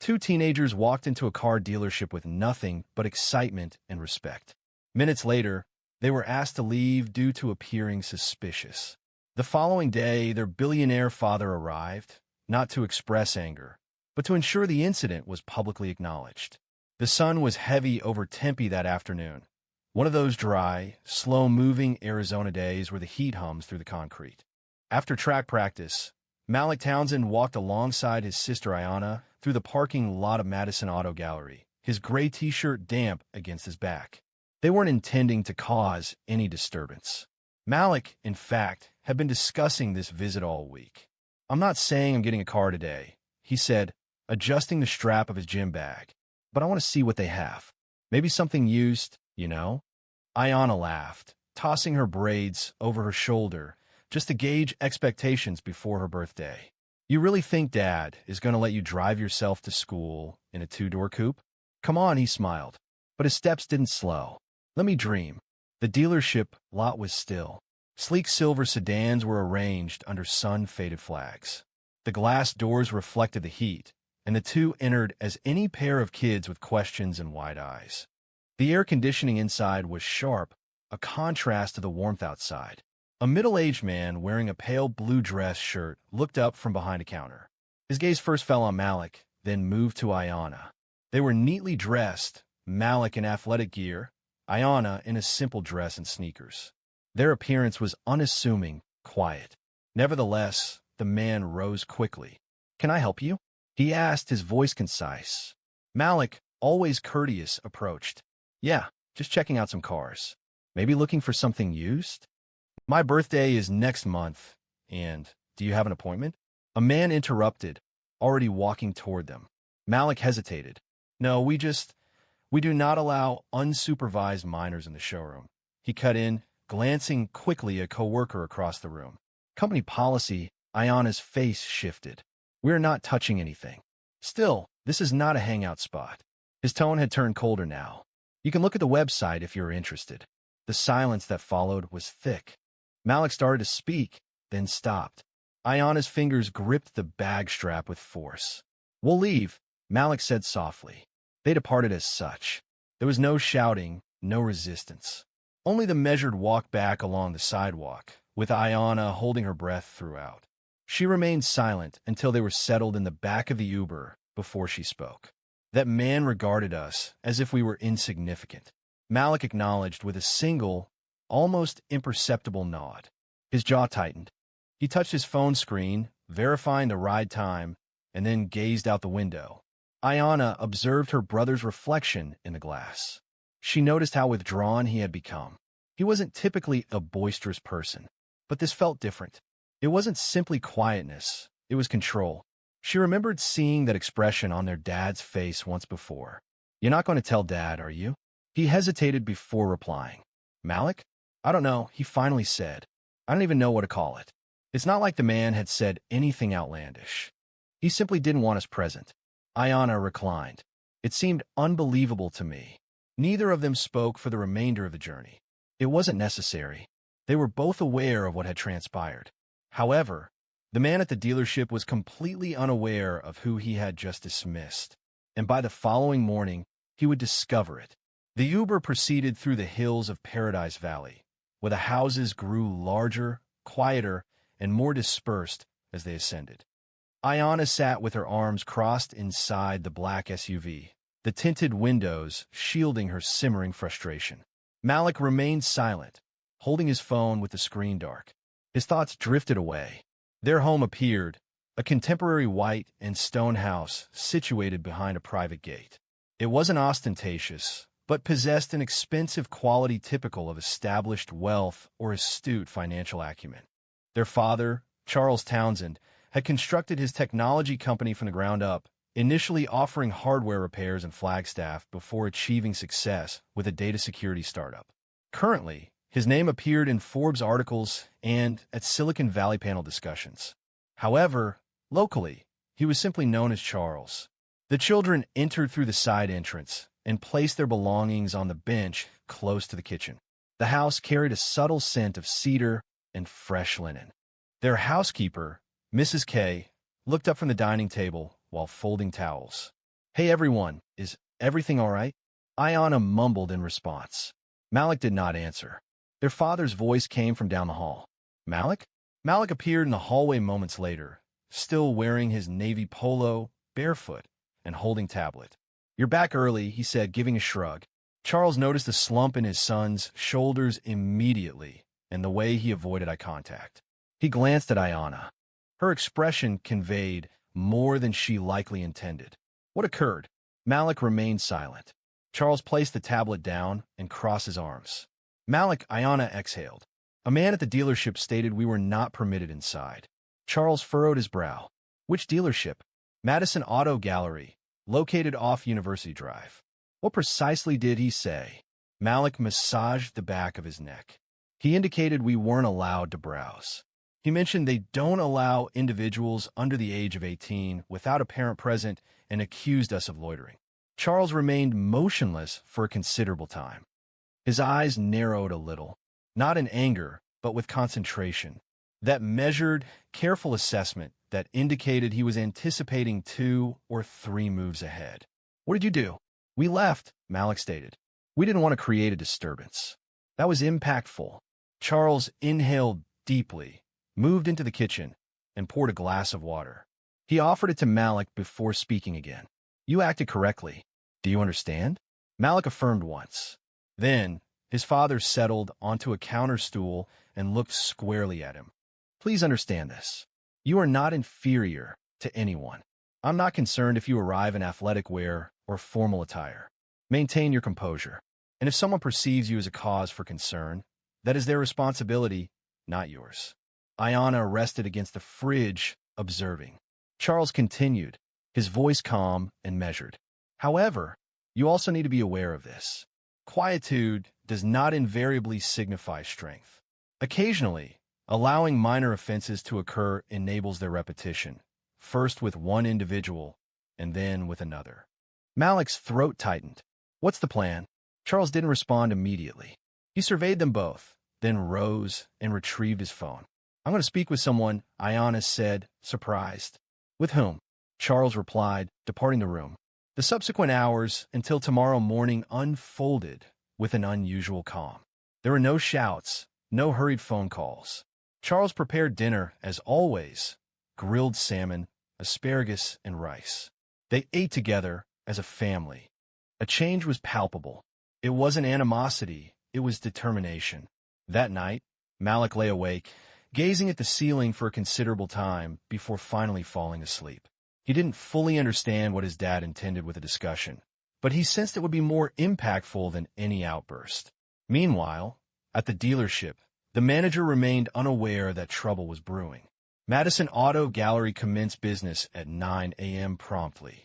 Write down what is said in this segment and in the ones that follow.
Two teenagers walked into a car dealership with nothing but excitement and respect. Minutes later, they were asked to leave due to appearing suspicious. The following day, their billionaire father arrived, not to express anger, but to ensure the incident was publicly acknowledged. The sun was heavy over Tempe that afternoon, one of those dry, slow-moving Arizona days where the heat hums through the concrete. After track practice, Malik Townsend walked alongside his sister Ayanna through the parking lot of Madison Auto Gallery, his gray t-shirt damp against his back. They weren't intending to cause any disturbance. Malik, in fact, had been discussing this visit all week. "I'm not saying I'm getting a car today," he said, adjusting the strap of his gym bag. "But I want to see what they have. Maybe something used, you know?" Ayanna laughed, tossing her braids over her shoulder just to gauge expectations before her birthday. "You really think Dad is going to let you drive yourself to school in a two-door coupe?" "Come on," he smiled, but his steps didn't slow. "Let me dream." The dealership lot was still. Sleek silver sedans were arranged under sun-faded flags. The glass doors reflected the heat, and the two entered as any pair of kids with questions and wide eyes. The air conditioning inside was sharp, a contrast to the warmth outside. A middle-aged man wearing a pale blue dress shirt looked up from behind a counter. His gaze first fell on Malik, then moved to Ayanna. They were neatly dressed, Malik in athletic gear, Ayanna in a simple dress and sneakers. Their appearance was unassuming, quiet. Nevertheless, the man rose quickly. "Can I help you?" he asked, his voice concise. Malik, always courteous, approached. "Yeah, just checking out some cars. Maybe looking for something used?" "My birthday is next month, and do you have an appointment?" A man interrupted, already walking toward them. Malik hesitated. "No, we do not allow unsupervised minors in the showroom." He cut in, glancing quickly at a coworker across the room. "Company policy." Ayanna's face shifted. "We're not touching anything." "Still, this is not a hangout spot." His tone had turned colder now. "You can look at the website if you're interested." The silence that followed was thick. Malik started to speak, then stopped. Ayanna's fingers gripped the bag strap with force. "We'll leave," Malik said softly. They departed as such. There was no shouting, no resistance. Only the measured walk back along the sidewalk, with Ayanna holding her breath throughout. She remained silent until they were settled in the back of the Uber before she spoke. "That man regarded us as if we were insignificant." Malik acknowledged with a single, almost imperceptible nod. His jaw tightened. He touched his phone screen, verifying the ride time, and then gazed out the window. Ayanna observed her brother's reflection in the glass. She noticed how withdrawn he had become. He wasn't typically a boisterous person, but this felt different. It wasn't simply quietness, it was control. She remembered seeing that expression on their dad's face once before. "You're not going to tell Dad, are you?" He hesitated before replying. "Malik? I don't know," he finally said. "I don't even know what to call it." It's not like the man had said anything outlandish. He simply didn't want us present. Ayanna reclined. "It seemed unbelievable to me." Neither of them spoke for the remainder of the journey. It wasn't necessary. They were both aware of what had transpired. However, the man at the dealership was completely unaware of who he had just dismissed, and by the following morning, he would discover it. The Uber proceeded through the hills of Paradise Valley, where the houses grew larger, quieter, and more dispersed as they ascended. Ayanna sat with her arms crossed inside the black SUV, the tinted windows shielding her simmering frustration. Malik remained silent, holding his phone with the screen dark. His thoughts drifted away. Their home appeared, a contemporary white and stone house situated behind a private gate. It wasn't ostentatious, but possessed an expensive quality typical of established wealth or astute financial acumen. Their father, Charles Townsend, had constructed his technology company from the ground up, initially offering hardware repairs and Flagstaff before achieving success with a data security startup. Currently, his name appeared in Forbes articles and at Silicon Valley panel discussions. However, locally, he was simply known as Charles. The children entered through the side entrance and placed their belongings on the bench close to the kitchen. The house carried a subtle scent of cedar and fresh linen. Their housekeeper, Mrs. K, looked up from the dining table while folding towels. Hey everyone, is everything all right? Ayana mumbled in response. Malik did not answer. Their father's voice came from down the hall. Malik? Malik appeared in the hallway moments later, still wearing his navy polo, barefoot, and holding tablet. You're back early, he said, giving a shrug. Charles noticed a slump in his son's shoulders immediately, and the way he avoided eye contact. He glanced at Ayana. Her expression conveyed more than she likely intended. What occurred? Malik remained silent. Charles placed the tablet down and crossed his arms. Malik, Ayana exhaled. A man at the dealership stated we were not permitted inside. Charles furrowed his brow. Which dealership? Madison Auto Gallery, located off University Drive. What precisely did he say? Malik massaged the back of his neck. He indicated we weren't allowed to browse. He mentioned they don't allow individuals under the age of 18 without a parent present and accused us of loitering. Charles remained motionless for a considerable time. His eyes narrowed a little, not in anger, but with concentration. That measured, careful assessment that indicated he was anticipating 2 or 3 moves ahead. What did you do? We left, Malik stated. We didn't want to create a disturbance. That was impactful. Charles inhaled deeply, moved into the kitchen, and poured a glass of water. He offered it to Malik before speaking again. You acted correctly. Do you understand? Malik affirmed once. Then, his father settled onto a counter stool and looked squarely at him. Please understand this. You are not inferior to anyone. I'm not concerned if you arrive in athletic wear or formal attire. Maintain your composure. And if someone perceives you as a cause for concern, that is their responsibility, not yours. Ayana rested against the fridge, observing. Charles continued, his voice calm and measured. However, you also need to be aware of this. Quietude does not invariably signify strength. Occasionally, allowing minor offenses to occur enables their repetition, first with one individual and then with another. Malik's throat tightened. What's the plan? Charles didn't respond immediately. He surveyed them both, then rose and retrieved his phone. I'm going to speak with someone, Ayana said, surprised. With whom? Charles replied, departing the room. The subsequent hours until tomorrow morning unfolded with an unusual calm. There were no shouts, no hurried phone calls. Charles prepared dinner, as always, grilled salmon, asparagus, and rice. They ate together as a family. A change was palpable. It wasn't animosity, it was determination. That night, Malik lay awake, gazing at the ceiling for a considerable time before finally falling asleep. He didn't fully understand what his dad intended with the discussion, but he sensed it would be more impactful than any outburst. Meanwhile, at the dealership, the manager remained unaware that trouble was brewing. Madison Auto Gallery commenced business at 9 a.m. promptly.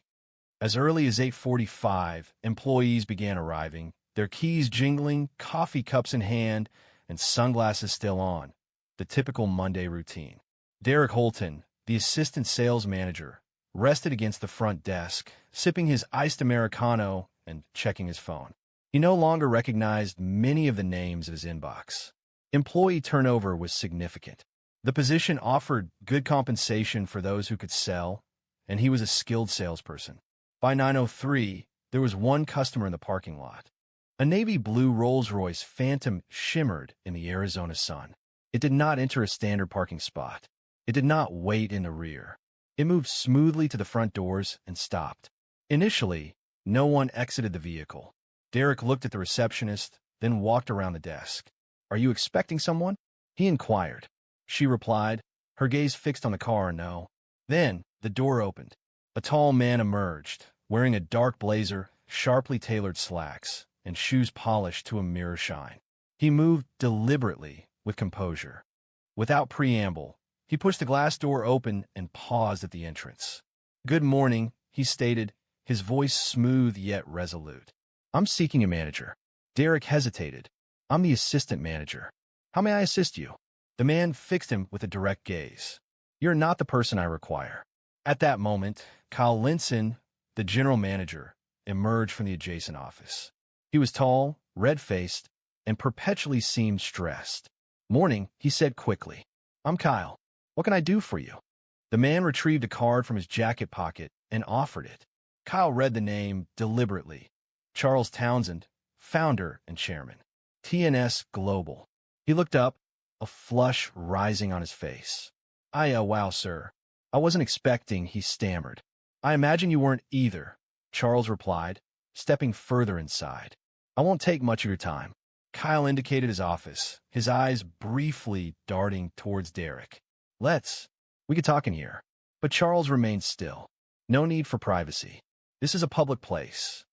As early as 8:45, employees began arriving, their keys jingling, coffee cups in hand, and sunglasses still on. The typical Monday routine. Derek Holton, the assistant sales manager, rested against the front desk, sipping his iced Americano and checking his phone. He no longer recognized many of the names of his inbox. Employee turnover was significant. The position offered good compensation for those who could sell, and he was a skilled salesperson. By 9:03, there was one customer in the parking lot. A navy blue Rolls-Royce Phantom shimmered in the Arizona sun. It did not enter a standard parking spot. It did not wait in the rear. It moved smoothly to the front doors and stopped. Initially, no one exited the vehicle. Derek looked at the receptionist, then walked around the desk. Are you expecting someone? He inquired. She replied, her gaze fixed on the car, no. Then, the door opened. A tall man emerged, wearing a dark blazer, sharply tailored slacks, and shoes polished to a mirror shine. He moved deliberately, with composure. Without preamble, he pushed the glass door open and paused at the entrance. Good morning, he stated, his voice smooth yet resolute. I'm seeking a manager. Derek hesitated. I'm the assistant manager. How may I assist you? The man fixed him with a direct gaze. You're not the person I require. At that moment, Kyle Linson, the general manager, emerged from the adjacent office. He was tall, red-faced, and perpetually seemed stressed. Morning, he said quickly. I'm Kyle. What can I do for you? The man retrieved a card from his jacket pocket and offered it. Kyle read the name deliberately. Charles Townsend, founder and chairman. TNS Global. He looked up, a flush rising on his face. Wow, sir. I wasn't expecting," he stammered. "I imagine you weren't either," Charles replied, stepping further inside. "I won't take much of your time." Kyle indicated his office, his eyes briefly darting towards Derek. We could talk in here." But Charles remained still. No need for privacy. This is a public place.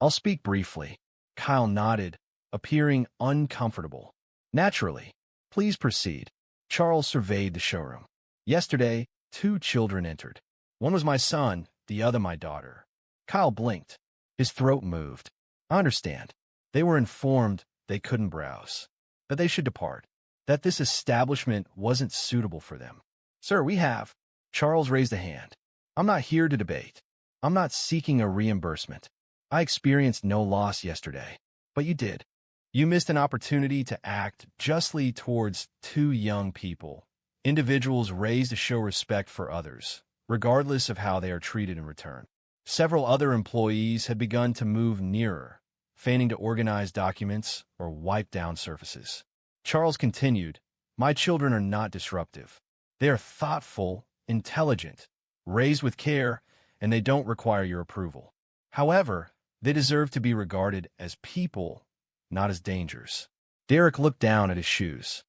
"I'll speak briefly." Kyle nodded, appearing uncomfortable. "Naturally. Please proceed." Charles surveyed the showroom. "Yesterday, 2 children entered. One was my son, the other my daughter." Kyle blinked. His throat moved. "I understand. They were informed they couldn't browse, that they should depart, that this establishment wasn't suitable for them." "Sir, we have—" Charles raised a hand. "I'm not here to debate. I'm not seeking a reimbursement. I experienced no loss yesterday. But you did. You missed an opportunity to act justly towards 2 young people, individuals raised to show respect for others, regardless of how they are treated in return." Several other employees had begun to move nearer, feigning to organize documents or wipe down surfaces. Charles continued, "My children are not disruptive. They are thoughtful, intelligent, raised with care, and they don't require your approval. However, they deserve to be regarded as people, not as dangers." Derek looked down at his shoes.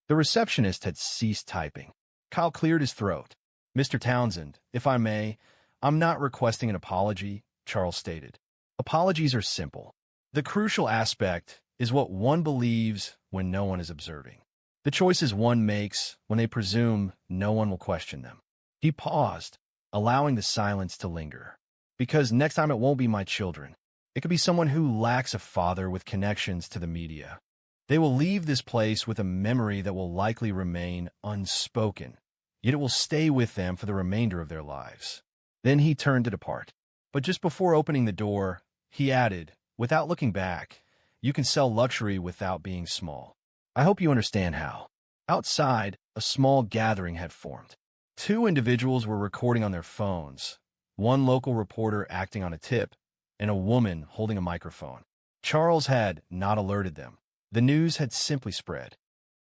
The receptionist had ceased typing. Kyle cleared his throat. "Mr. Townsend, if I may, I'm not requesting an apology," Charles stated. "Apologies are simple. The crucial aspect is what one believes when no one is observing. The choices one makes when they presume no one will question them." He paused, allowing the silence to linger. "Because next time it won't be my children. It could be someone who lacks a father with connections to the media. They will leave this place with a memory that will likely remain unspoken, yet it will stay with them for the remainder of their lives." Then he turned to depart. But just before opening the door, he added, without looking back, "You can sell luxury without being small. I hope you understand how." Outside, a small gathering had formed. 2 individuals were recording on their phones, one local reporter acting on a tip, and a woman holding a microphone. Charles had not alerted them. The news had simply spread.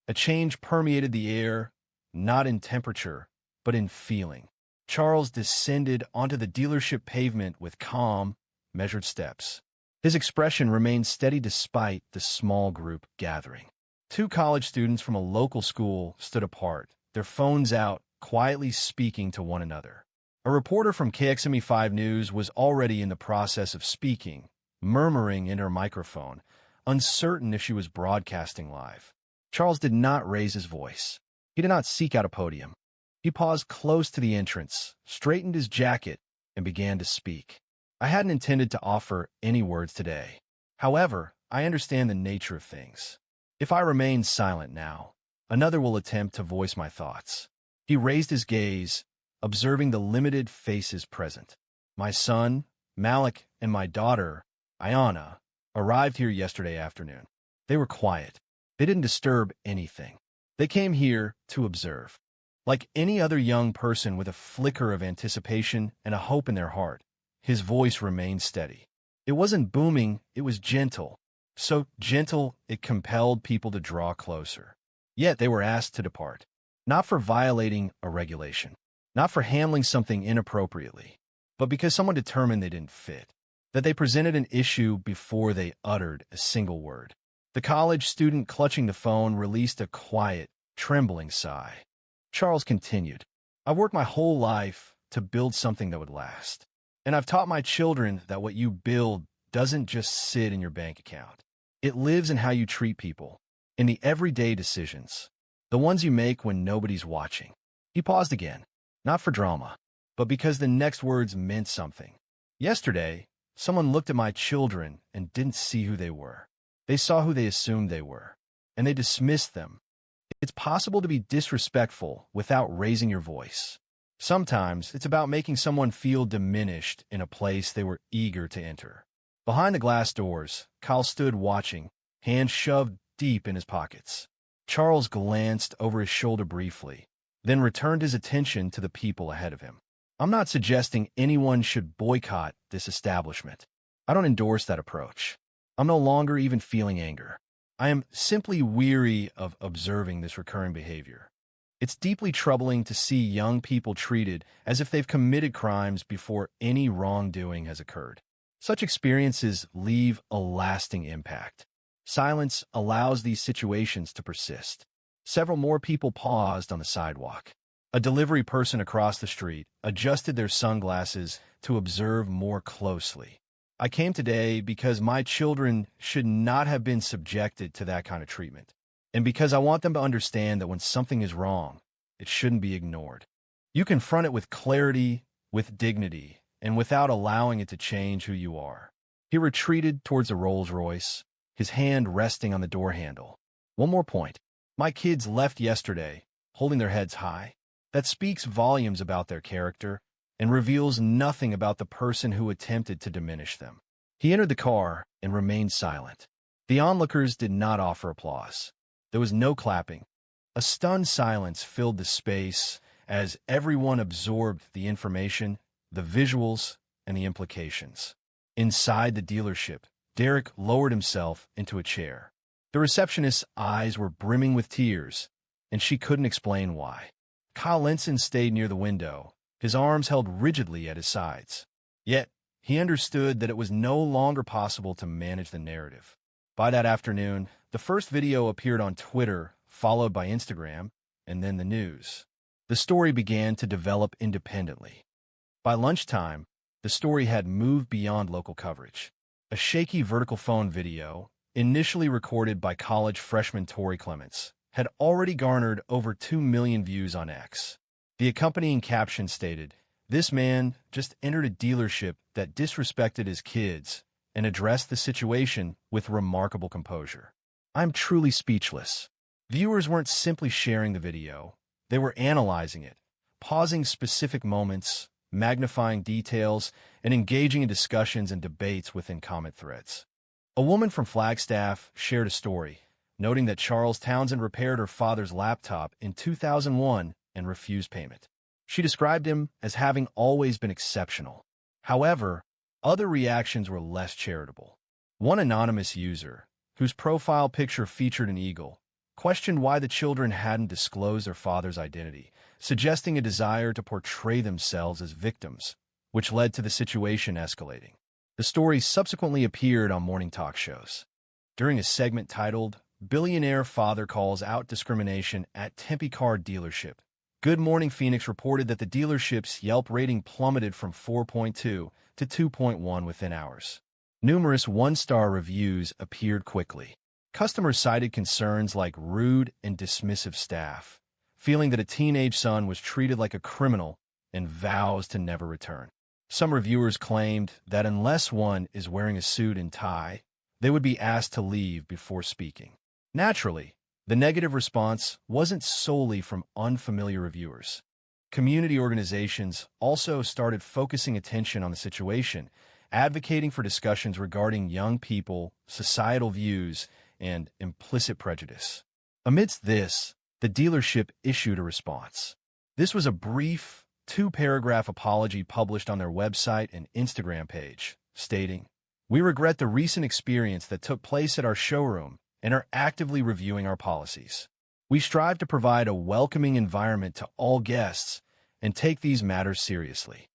A change permeated the air, not in temperature, but in feeling. Charles descended onto the dealership pavement with calm, measured steps. His expression remained steady despite the small group gathering. 2 college students from a local school stood apart, their phones out, quietly speaking to one another. A reporter from KXME5 News was already in the process of speaking, murmuring in her microphone, uncertain if she was broadcasting live. Charles did not raise his voice. He did not seek out a podium. He paused close to the entrance, straightened his jacket, and began to speak. "I hadn't intended to offer any words today. However, I understand the nature of things. If I remain silent now, another will attempt to voice my thoughts." He raised his gaze, observing the limited faces present. "My son, Malik, and my daughter, Ayana, arrived here yesterday afternoon. They were quiet. They didn't disturb anything. They came here to observe. Like any other young person with a flicker of anticipation and a hope in their heart, his voice remained steady. It wasn't booming, it was gentle. So gentle, it compelled people to draw closer. Yet they were asked to depart. Not for violating a regulation, not for handling something inappropriately, but because someone determined they didn't fit, that they presented an issue before they uttered a single word. The college student clutching the phone released a quiet, trembling sigh. Charles continued, "I've worked my whole life to build something that would last. And I've taught my children that what you build doesn't just sit in your bank account. It lives in how you treat people, in the everyday decisions, the ones you make when nobody's watching." He paused again, not for drama, but because the next words meant something. "Yesterday, someone looked at my children and didn't see who they were. They saw who they assumed they were, and they dismissed them. It's possible to be disrespectful without raising your voice. Sometimes it's about making someone feel diminished in a place they were eager to enter." Behind the glass doors, Kyle stood watching, hands shoved deep in his pockets. Charles glanced over his shoulder briefly, then returned his attention to the people ahead of him. I'm not suggesting anyone should boycott this establishment. I don't endorse that approach. I'm no longer even feeling anger. I am simply weary of observing this recurring behavior. It's deeply troubling to see young people treated as if they've committed crimes before any wrongdoing has occurred. Such experiences leave a lasting impact. Silence allows these situations to persist. Several more people paused on the sidewalk. A delivery person across the street adjusted their sunglasses to observe more closely. I came today because my children should not have been subjected to that kind of treatment, and because I want them to understand that when something is wrong, it shouldn't be ignored. You confront it with clarity, with dignity, and without allowing it to change who you are. He retreated towards a Rolls-Royce, his hand resting on the door handle. One more point. My kids left yesterday, holding their heads high. That speaks volumes about their character and reveals nothing about the person who attempted to diminish them. He entered the car and remained silent. The onlookers did not offer applause. There was no clapping. A stunned silence filled the space as everyone absorbed the information, the visuals, and the implications. Inside the dealership, Derek lowered himself into a chair. The receptionist's eyes were brimming with tears, and she couldn't explain why. Kyle Linson stayed near the window, his arms held rigidly at his sides. Yet, he understood that it was no longer possible to manage the narrative. By that afternoon, the first video appeared on Twitter, followed by Instagram, and then the news. The story began to develop independently. By lunchtime, the story had moved beyond local coverage. A shaky vertical phone video, initially recorded by college freshman Tori Clements, had already garnered over 2 million views on X. The accompanying caption stated, "This man just entered a dealership that disrespected his kids and addressed the situation with remarkable composure." I'm truly speechless. Viewers weren't simply sharing the video, they were analyzing it, pausing specific moments, magnifying details, and engaging in discussions and debates within comment threads. A woman from Flagstaff shared a story, noting that Charles Townsend repaired her father's laptop in 2001 and refused payment. She described him as having always been exceptional. However, other reactions were less charitable. One anonymous user, whose profile picture featured an eagle, questioned why the children hadn't disclosed their father's identity, suggesting a desire to portray themselves as victims, which led to the situation escalating. The story subsequently appeared on morning talk shows. During a segment titled, "Billionaire Father Calls Out Discrimination at Tempe Car Dealership," Good Morning Phoenix reported that the dealership's Yelp rating plummeted from 4.2 to 2.1 within hours. Numerous one-star reviews appeared quickly. Customers cited concerns like rude and dismissive staff, feeling that a teenage son was treated like a criminal and vows to never return. Some reviewers claimed that unless one is wearing a suit and tie, they would be asked to leave before speaking. Naturally, the negative response wasn't solely from unfamiliar reviewers. Community organizations also started focusing attention on the situation, advocating for discussions regarding young people, societal views, and implicit prejudice. Amidst this, the dealership issued a response. This was a brief, 2-paragraph apology published on their website and Instagram page, stating, "We regret the recent experience that took place at our showroom and are actively reviewing our policies. We strive to provide a welcoming environment to all guests and take these matters seriously."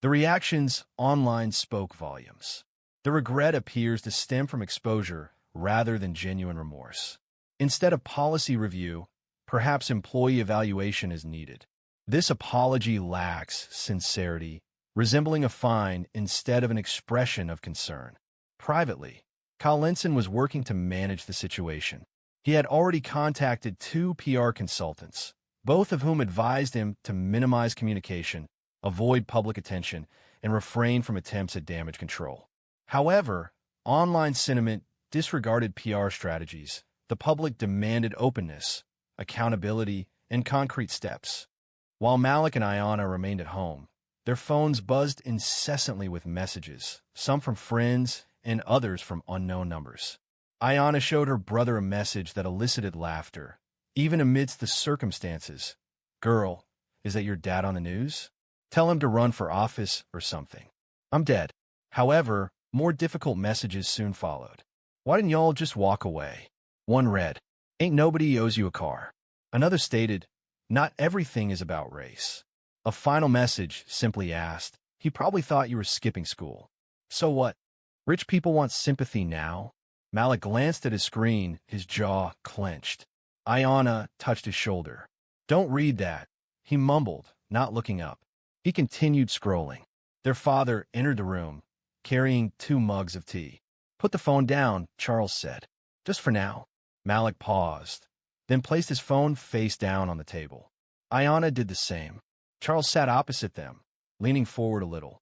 The reactions online spoke volumes. The regret appears to stem from exposure rather than genuine remorse. Instead of policy review, perhaps employee evaluation is needed. This apology lacks sincerity, resembling a fine instead of an expression of concern. Privately, Kyle Linson was working to manage the situation. He had already contacted 2 PR consultants, both of whom advised him to minimize communication, avoid public attention, and refrain from attempts at damage control. However, online sentiment disregarded PR strategies. The public demanded openness, accountability, and concrete steps. While Malik and Ayana remained at home, their phones buzzed incessantly with messages, some from friends and others from unknown numbers. Ayana showed her brother a message that elicited laughter, even amidst the circumstances. "Girl, is that your dad on the news?" Tell him to run for office or something. I'm dead. However, more difficult messages soon followed. Why didn't y'all just walk away? One read, ain't nobody owes you a car. Another stated, not everything is about race. A final message simply asked, he probably thought you were skipping school. So what? Rich people want sympathy now? Malik glanced at his screen, his jaw clenched. Ayanna touched his shoulder. Don't read that, he mumbled, not looking up. He continued scrolling. Their father entered the room, carrying 2 mugs of tea. Put the phone down, Charles said. Just for now. Malik paused, then placed his phone face down on the table. Ayanna did the same. Charles sat opposite them, leaning forward a little.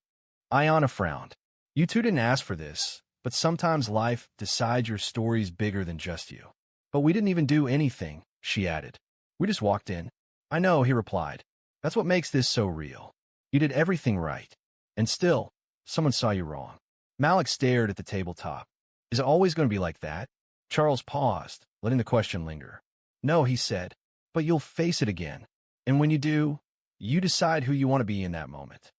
Ayanna frowned. You two didn't ask for this, but sometimes life decides your story's bigger than just you. But we didn't even do anything, she added. We just walked in. I know, he replied. That's what makes this so real. You did everything right. And still, someone saw you wrong. Malik stared at the tabletop. Is it always going to be like that? Charles paused, letting the question linger. No, he said, but you'll face it again. And when you do, you decide who you want to be in that moment.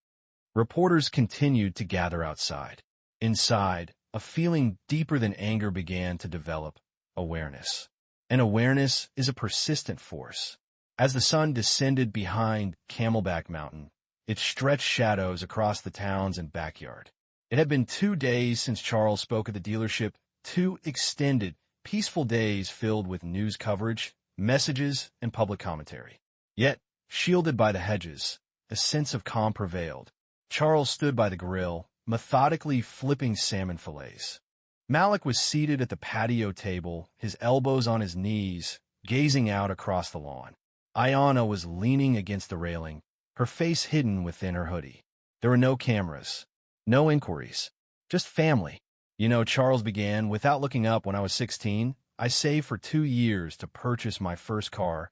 Reporters continued to gather outside. Inside, a feeling deeper than anger began to develop, awareness. And awareness is a persistent force. As the sun descended behind Camelback Mountain, it stretched shadows across the towns and backyard. It had been 2 days since Charles spoke at the dealership, 2 extended, peaceful days filled with news coverage, messages, and public commentary. Yet, shielded by the hedges, a sense of calm prevailed. Charles stood by the grill, methodically flipping salmon fillets. Malik was seated at the patio table, his elbows on his knees, gazing out across the lawn. Ayanna was leaning against the railing, her face hidden within her hoodie. There were no cameras, no inquiries, just family. You know, Charles began, without looking up when I was 16, I saved for 2 years to purchase my first car,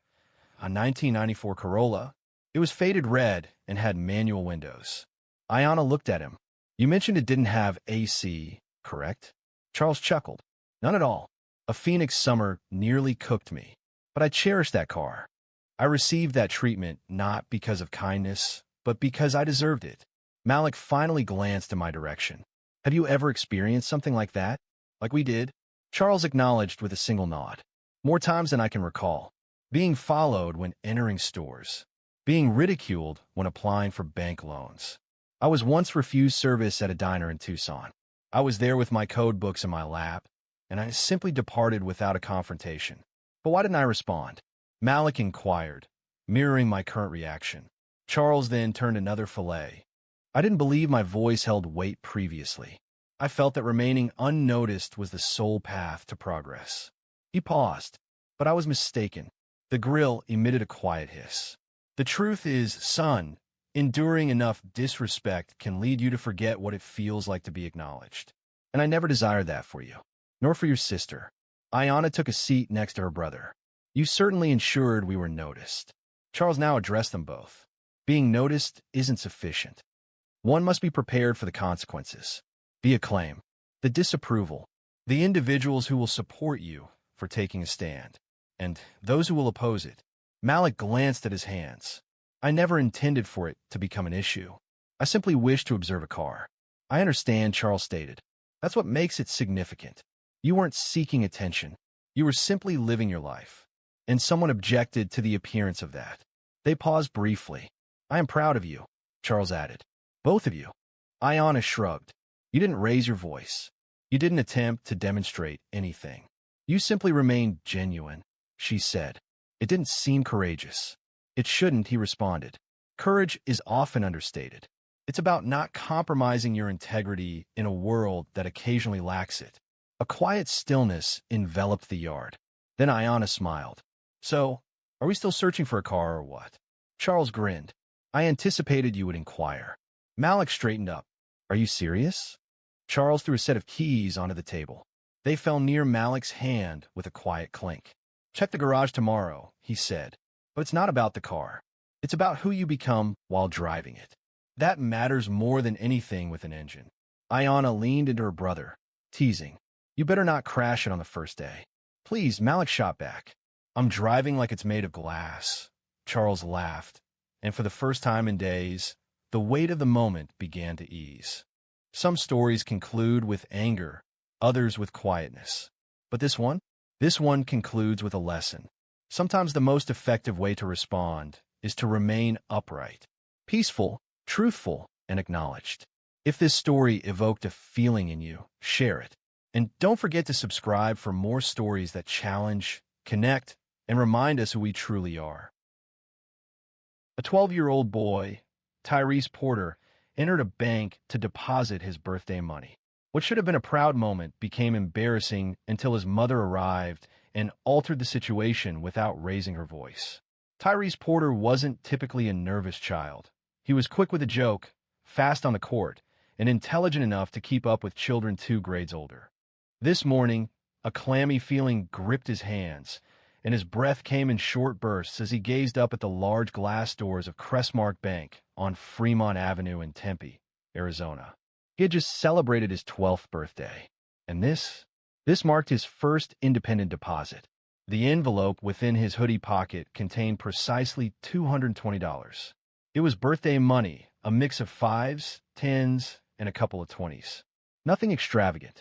a 1994 Corolla. It was faded red and had manual windows. Ayanna looked at him. You mentioned it didn't have AC, correct? Charles chuckled. None at all. A Phoenix summer nearly cooked me. But I cherished that car. I received that treatment not because of kindness, but because I deserved it. Malik finally glanced in my direction. Have you ever experienced something like that? Like we did? Charles acknowledged with a single nod. More times than I can recall. Being followed when entering stores. Being ridiculed when applying for bank loans. I was once refused service at a diner in Tucson. I was there with my code books in my lap, and I simply departed without a confrontation. But why didn't I respond? Malik inquired, mirroring my current reaction. Charles then turned another fillet. I didn't believe my voice held weight previously. I felt that remaining unnoticed was the sole path to progress. He paused, but I was mistaken. The grill emitted a quiet hiss. The truth is, son, enduring enough disrespect can lead you to forget what it feels like to be acknowledged. And I never desired that for you, nor for your sister. Ayanna took a seat next to her brother. You certainly ensured we were noticed. Charles now addressed them both. Being noticed isn't sufficient. One must be prepared for the consequences. The acclaim, the disapproval, the individuals who will support you for taking a stand, and those who will oppose it. Malik glanced at his hands. I never intended for it to become an issue. I simply wished to observe a car. I understand, Charles stated. That's what makes it significant. You weren't seeking attention. You were simply living your life. And someone objected to the appearance of that. They paused briefly. I am proud of you, Charles added. Both of you. Ayanna shrugged. You didn't raise your voice. You didn't attempt to demonstrate anything. You simply remained genuine, she said. It didn't seem courageous. It shouldn't, he responded. Courage is often understated. It's about not compromising your integrity in a world that occasionally lacks it. A quiet stillness enveloped the yard. Then Ayanna smiled. So, are we still searching for a car or what? Charles grinned. I anticipated you would inquire. Malik straightened up. Are you serious? Charles threw a set of keys onto the table. They fell near Malik's hand with a quiet clink. Check the garage tomorrow, he said. But it's not about the car. It's about who you become while driving it. That matters more than anything with an engine. Ayanna leaned into her brother, teasing. You better not crash it on the first day. Please, Malik shot back. I'm driving like it's made of glass. Charles laughed, and for the first time in days, the weight of the moment began to ease. Some stories conclude with anger, others with quietness. But this one concludes with a lesson. Sometimes the most effective way to respond is to remain upright, peaceful, truthful, and acknowledged. If this story evoked a feeling in you, share it. And don't forget to subscribe for more stories that challenge, connect, and remind us who we truly are. A 12-year-old boy, Tyrese Porter, entered a bank to deposit his birthday money. What should have been a proud moment became embarrassing until his mother arrived and altered the situation without raising her voice. Tyrese Porter wasn't typically a nervous child. He was quick with a joke, fast on the court, and intelligent enough to keep up with children 2 grades older. This morning, a clammy feeling gripped his hands, and his breath came in short bursts as he gazed up at the large glass doors of Crestmark Bank on Fremont Avenue in Tempe, Arizona. He had just celebrated his 12th birthday, and this marked his first independent deposit. The envelope within his hoodie pocket contained precisely $220. It was birthday money, a mix of 5s, 10s, and a couple of 20s. Nothing extravagant.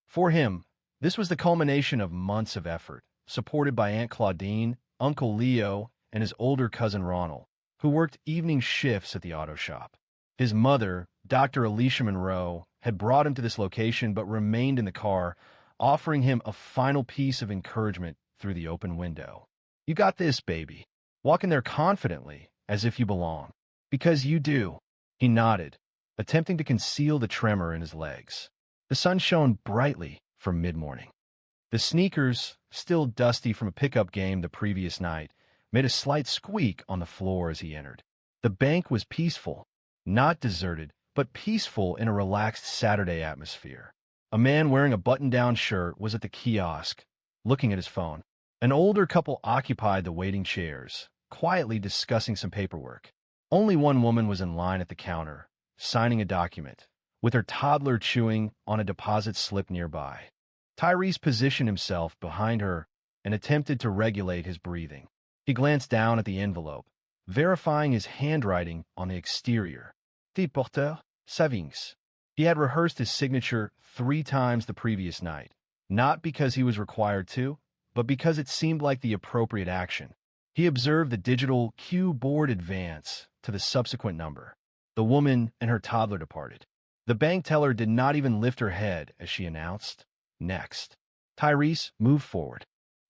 For him, this was the culmination of months of effort, supported by Aunt Claudine, Uncle Leo, and his older cousin Ronald, who worked evening shifts at the auto shop. His mother, Dr. Alicia Monroe, had brought him to this location but remained in the car, offering him a final piece of encouragement through the open window. "You got this, baby. Walk in there confidently, as if you belong. Because you do." He nodded, attempting to conceal the tremor in his legs. The sun shone brightly from mid-morning. The sneakers, still dusty from a pickup game the previous night, made a slight squeak on the floor as he entered. The bank was peaceful, not deserted, but peaceful in a relaxed Saturday atmosphere. A man wearing a button-down shirt was at the kiosk, looking at his phone. An older couple occupied the waiting chairs, quietly discussing some paperwork. Only one woman was in line at the counter, signing a document, with her toddler chewing on a deposit slip nearby. Tyrese positioned himself behind her and attempted to regulate his breathing. He glanced down at the envelope, verifying his handwriting on the exterior. "T. Porter, Savings." He had rehearsed his signature 3 times the previous night, not because he was required to, but because it seemed like the appropriate action. He observed the digital cue board advance to the subsequent number. The woman and her toddler departed. The bank teller did not even lift her head as she announced, "Next." Tyrese moved forward.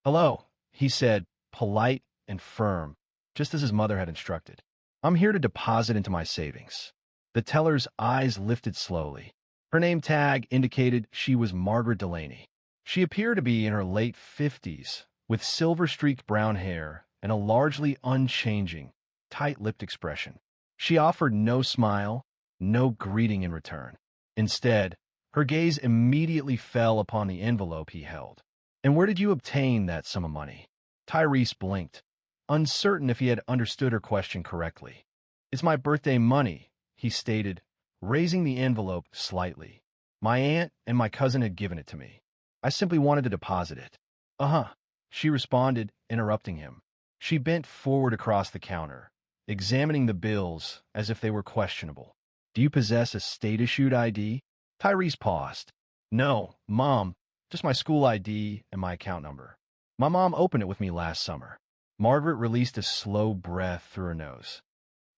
"Hello," he said, polite and firm, just as his mother had instructed. "I'm here to deposit into my savings." The teller's eyes lifted slowly. Her name tag indicated she was Margaret Delaney. She appeared to be in her late 50s, with silver-streaked brown hair and a largely unchanging, tight-lipped expression. She offered no smile, no greeting in return. Instead, her gaze immediately fell upon the envelope he held. "And where did you obtain that sum of money?" Tyrese blinked, uncertain if he had understood her question correctly. "It's my birthday money," he stated, raising the envelope slightly. "My aunt and my cousin had given it to me. I simply wanted to deposit it." "Uh-huh," she responded, interrupting him. She bent forward across the counter, examining the bills as if they were questionable. "Do you possess a state-issued ID?" Tyrese paused. "No, Mom, just my school ID and my account number. My mom opened it with me last summer." Margaret released a slow breath through her nose.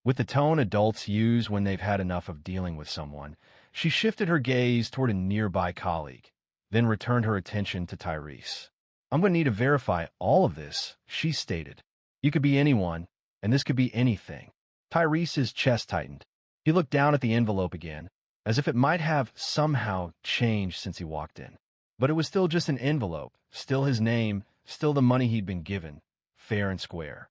With the tone adults use when they've had enough of dealing with someone, she shifted her gaze toward a nearby colleague, then returned her attention to Tyrese. "I'm going to need to verify all of this," she stated. "You could be anyone, and this could be anything." Tyrese's chest tightened. He looked down at the envelope again, as if it might have somehow changed since he walked in. But it was still just an envelope, still his name, still the money he'd been given, fair and square.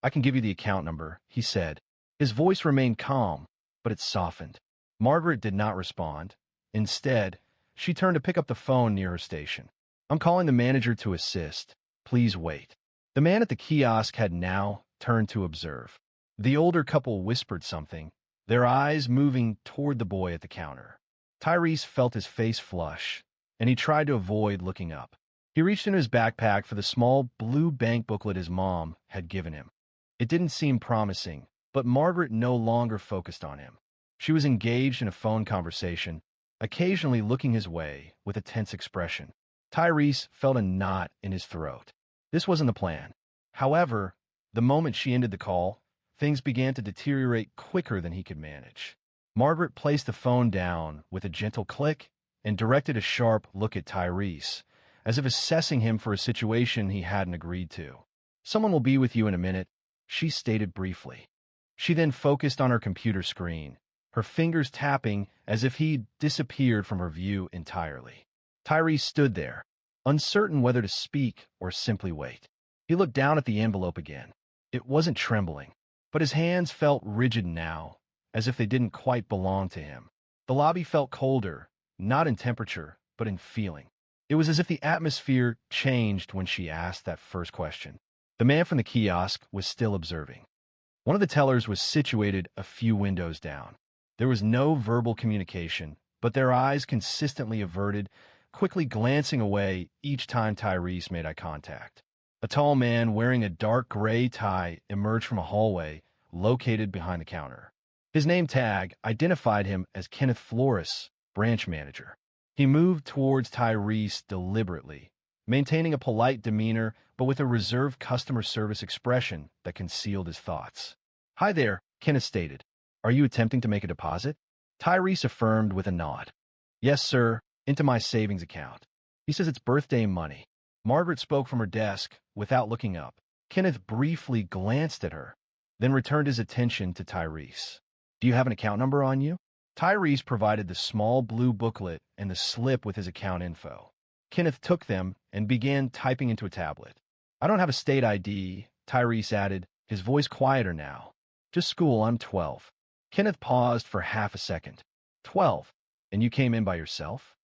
"I can give you the account number," he said. His voice remained calm, but it softened. Margaret did not respond. Instead, she turned to pick up the phone near her station. "I'm calling the manager to assist. Please wait." The man at the kiosk had now turned to observe. The older couple whispered something, their eyes moving toward the boy at the counter. Tyrese felt his face flush, and he tried to avoid looking up. He reached into his backpack for the small blue bank booklet his mom had given him. It didn't seem promising, but Margaret no longer focused on him. She was engaged in a phone conversation, occasionally looking his way with a tense expression. Tyrese felt a knot in his throat. This wasn't the plan. However, the moment she ended the call, things began to deteriorate quicker than he could manage. Margaret placed the phone down with a gentle click and directed a sharp look at Tyrese, as if assessing him for a situation he hadn't agreed to. "Someone will be with you in a minute," she stated briefly. She then focused on her computer screen, her fingers tapping as if he'd disappeared from her view entirely. Tyrese stood there, uncertain whether to speak or simply wait. He looked down at the envelope again. It wasn't trembling, but his hands felt rigid now, as if they didn't quite belong to him. The lobby felt colder, not in temperature, but in feeling. It was as if the atmosphere changed when she asked that first question. The man from the kiosk was still observing. One of the tellers was situated a few windows down. There was no verbal communication, but their eyes consistently averted, quickly glancing away each time Tyrese made eye contact. A tall man wearing a dark gray tie emerged from a hallway located behind the counter. His name tag identified him as Kenneth Flores, branch manager. He moved towards Tyrese deliberately, maintaining a polite demeanor but with a reserved customer service expression that concealed his thoughts. "Hi there," Kenneth stated. "Are you attempting to make a deposit?" Tyrese affirmed with a nod. "Yes, sir, into my savings account." He says it's birthday money. Margaret spoke from her desk without looking up. Kenneth briefly glanced at her, then returned his attention to Tyrese. "Do you have an account number on you?" Tyrese provided the small blue booklet and the slip with his account info. Kenneth took them and began typing into a tablet. "I don't have a state ID," Tyrese added, his voice quieter now. "Just school, I'm 12. Kenneth paused for half a second. 12? And you came in by yourself?"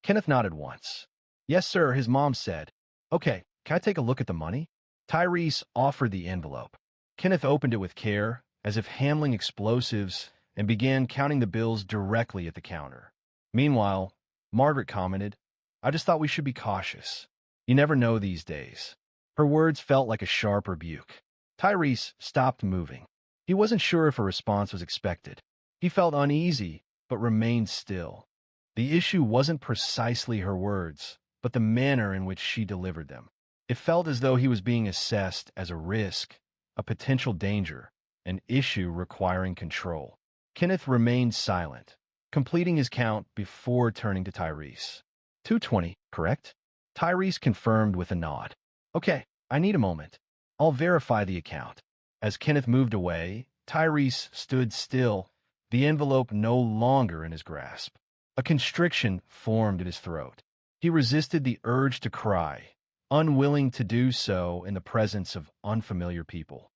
Kenneth nodded once. "Yes, sir," his mom said. "Okay, can I take a look at the money?" Tyrese offered the envelope. Kenneth opened it with care, as if handling explosives, and began counting the bills directly at the counter. Meanwhile, Margaret commented, "I just thought we should be cautious. You never know these days." Her words felt like a sharp rebuke. Tyrese stopped moving. He wasn't sure if a response was expected. He felt uneasy, but remained still. The issue wasn't precisely her words, but the manner in which she delivered them. It felt as though he was being assessed as a risk, a potential danger, an issue requiring control. Kenneth remained silent, completing his count before turning to Tyrese. 220, correct?" Tyrese confirmed with a nod. "Okay, I need a moment. I'll verify the account." As Kenneth moved away, Tyrese stood still, the envelope no longer in his grasp. A constriction formed in his throat. He resisted the urge to cry, unwilling to do so in the presence of unfamiliar people.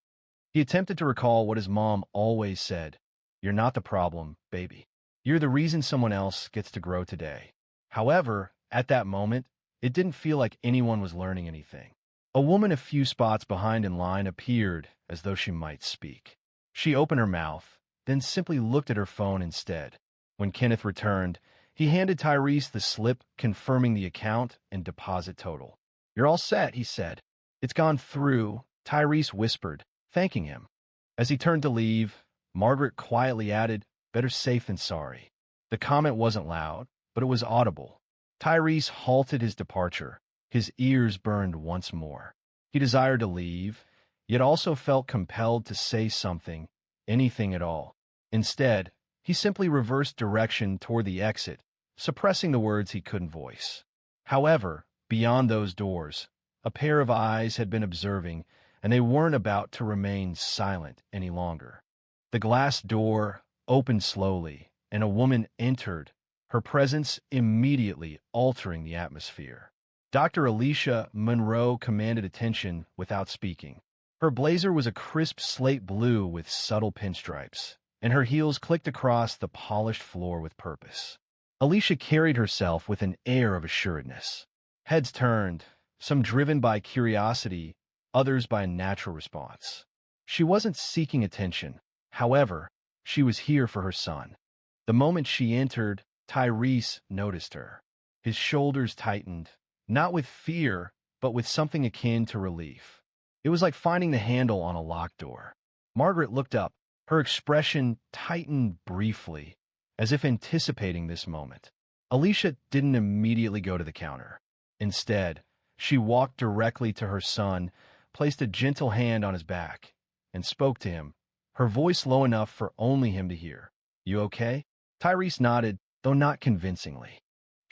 He attempted to recall what his mom always said: "You're not the problem, baby. You're the reason someone else gets to grow today." However, at that moment, it didn't feel like anyone was learning anything. A woman a few spots behind in line appeared as though she might speak. She opened her mouth, then simply looked at her phone instead. When Kenneth returned, he handed Tyrese the slip confirming the account and deposit total. "You're all set," he said. "It's gone through," Tyrese whispered, thanking him. As he turned to leave, Margaret quietly added, "Better safe than sorry." The comment wasn't loud, but it was audible. Tyrese halted his departure. His ears burned once more. He desired to leave, yet also felt compelled to say something, anything at all. Instead, he simply reversed direction toward the exit, suppressing the words he couldn't voice. However, beyond those doors, a pair of eyes had been observing, and they weren't about to remain silent any longer. The glass door opened slowly, and a woman entered, her presence immediately altering the atmosphere. Dr. Alicia Monroe commanded attention without speaking. Her blazer was a crisp slate blue with subtle pinstripes, and her heels clicked across the polished floor with purpose. Alicia carried herself with an air of assuredness. Heads turned, some driven by curiosity, others by a natural response. She wasn't seeking attention. However, she was here for her son. The moment she entered, Tyrese noticed her. His shoulders tightened, not with fear, but with something akin to relief. It was like finding the handle on a locked door. Margaret looked up, Her expression tightened briefly, as if anticipating this moment. Alicia didn't immediately go to the counter. Instead, she walked directly to her son, placed a gentle hand on his back, and spoke to him, her voice low enough for only him to hear. "You okay?" Tyrese nodded, though not convincingly.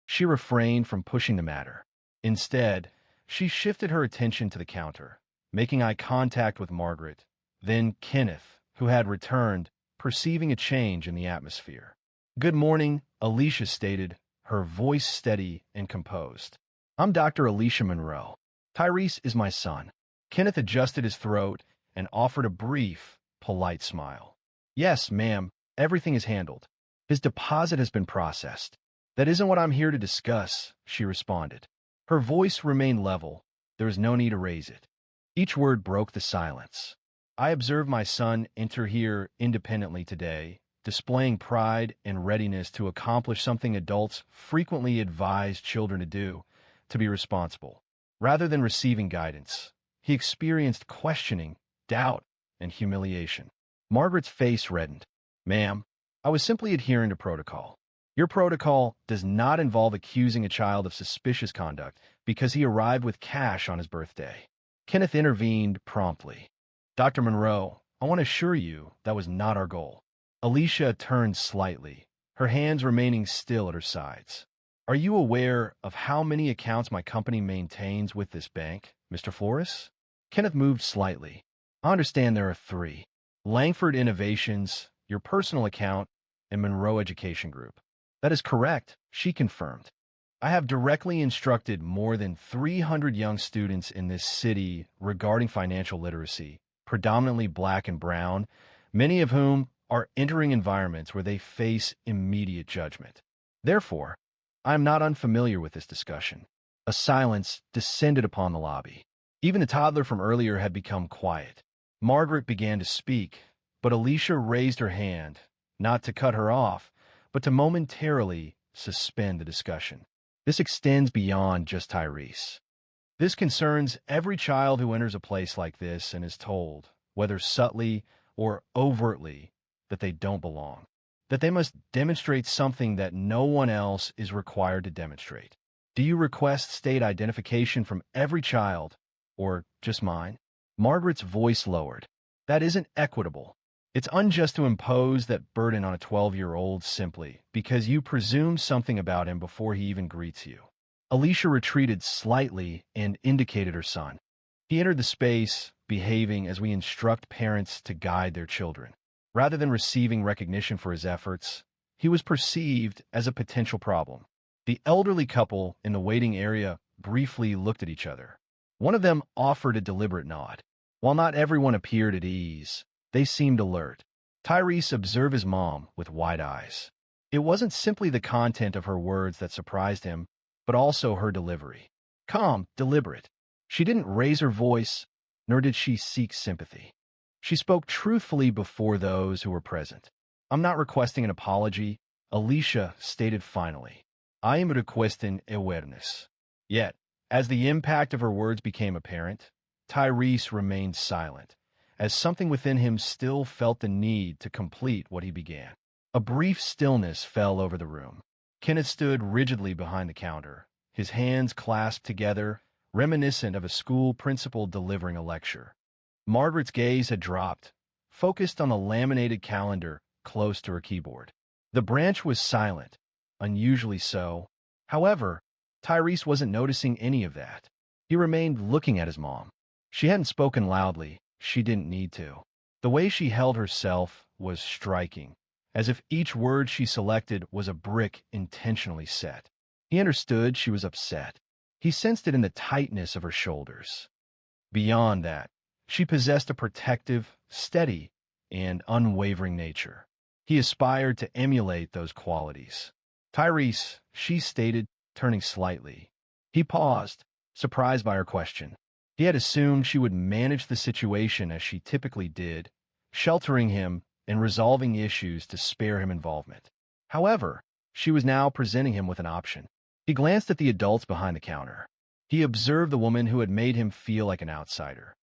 She refrained from pushing the matter. Instead, she shifted her attention to the counter, making eye contact with Margaret, then Kenneth, who had returned, perceiving a change in the atmosphere. "Good morning," Alicia stated, her voice steady and composed. "I'm Dr. Alicia Monroe. Tyrese is my son." Kenneth adjusted his throat and offered a brief, polite smile. "Yes, ma'am, everything is handled. His deposit has been processed." "That isn't what I'm here to discuss," she responded. Her voice remained level. There was no need to raise it. Each word broke the silence. "I observed my son enter here independently today, displaying pride and readiness to accomplish something adults frequently advise children to do, to be responsible. Rather than receiving guidance, he experienced questioning, doubt, and humiliation." Margaret's face reddened. "Ma'am, I was simply adhering to protocol. Your protocol does not involve accusing a child of suspicious conduct because he arrived with cash on his birthday." Kenneth intervened promptly. "Dr. Monroe, I want to assure you that was not our goal." Alicia turned slightly, her hands remaining still at her sides. "Are you aware of how many accounts my company maintains with this bank, Mr. Flores?" Kenneth moved slightly. "I understand there are 3. Langford Innovations, your personal account, and Monroe Education Group." "That is correct," she confirmed. "I have directly instructed more than 300 young students in this city regarding financial literacy, predominantly black and brown, many of whom are entering environments where they face immediate judgment. Therefore, I am not unfamiliar with this discussion." A silence descended upon the lobby. Even the toddler from earlier had become quiet. Margaret began to speak, but Alicia raised her hand, not to cut her off, but to momentarily suspend the discussion. "This extends beyond just Tyrese. This concerns every child who enters a place like this and is told, whether subtly or overtly, that they don't belong, that they must demonstrate something that no one else is required to demonstrate. Do you request state identification from every child, or just mine?" Margaret's voice lowered. "That isn't equitable. It's unjust to impose that burden on a 12-year-old simply because you presume something about him before he even greets you." Alicia retreated slightly and indicated her son. He entered the space, behaving as we instruct parents to guide their children. Rather than receiving recognition for his efforts, he was perceived as a potential problem. The elderly couple in the waiting area briefly looked at each other. One of them offered a deliberate nod. While not everyone appeared at ease, they seemed alert. Tyrese observed his mom with wide eyes. It wasn't simply the content of her words that surprised him, but also her delivery. Calm, deliberate. She didn't raise her voice, nor did she seek sympathy. She spoke truthfully before those who were present. "I'm not requesting an apology," Alicia stated finally. "I am requesting awareness." Yet, as the impact of her words became apparent, Tyrese remained silent, as something within him still felt the need to complete what he began. A brief stillness fell over the room. Kenneth stood rigidly behind the counter, his hands clasped together, reminiscent of a school principal delivering a lecture. Margaret's gaze had dropped, focused on the laminated calendar close to her keyboard. The branch was silent, unusually so. However, Tyrese wasn't noticing any of that. He remained looking at his mom. She hadn't spoken loudly. She didn't need to. The way she held herself was striking, as if each word she selected was a brick intentionally set. He understood she was upset. He sensed it in the tightness of her shoulders. Beyond that, she possessed a protective, steady, and unwavering nature. He aspired to emulate those qualities. "Tyrese," she stated, turning slightly. He paused, surprised by her question. He had assumed she would manage the situation as she typically did, sheltering him and resolving issues to spare him involvement. However, she was now presenting him with an option. He glanced at the adults behind the counter. He observed the woman who had made him feel like an outsider.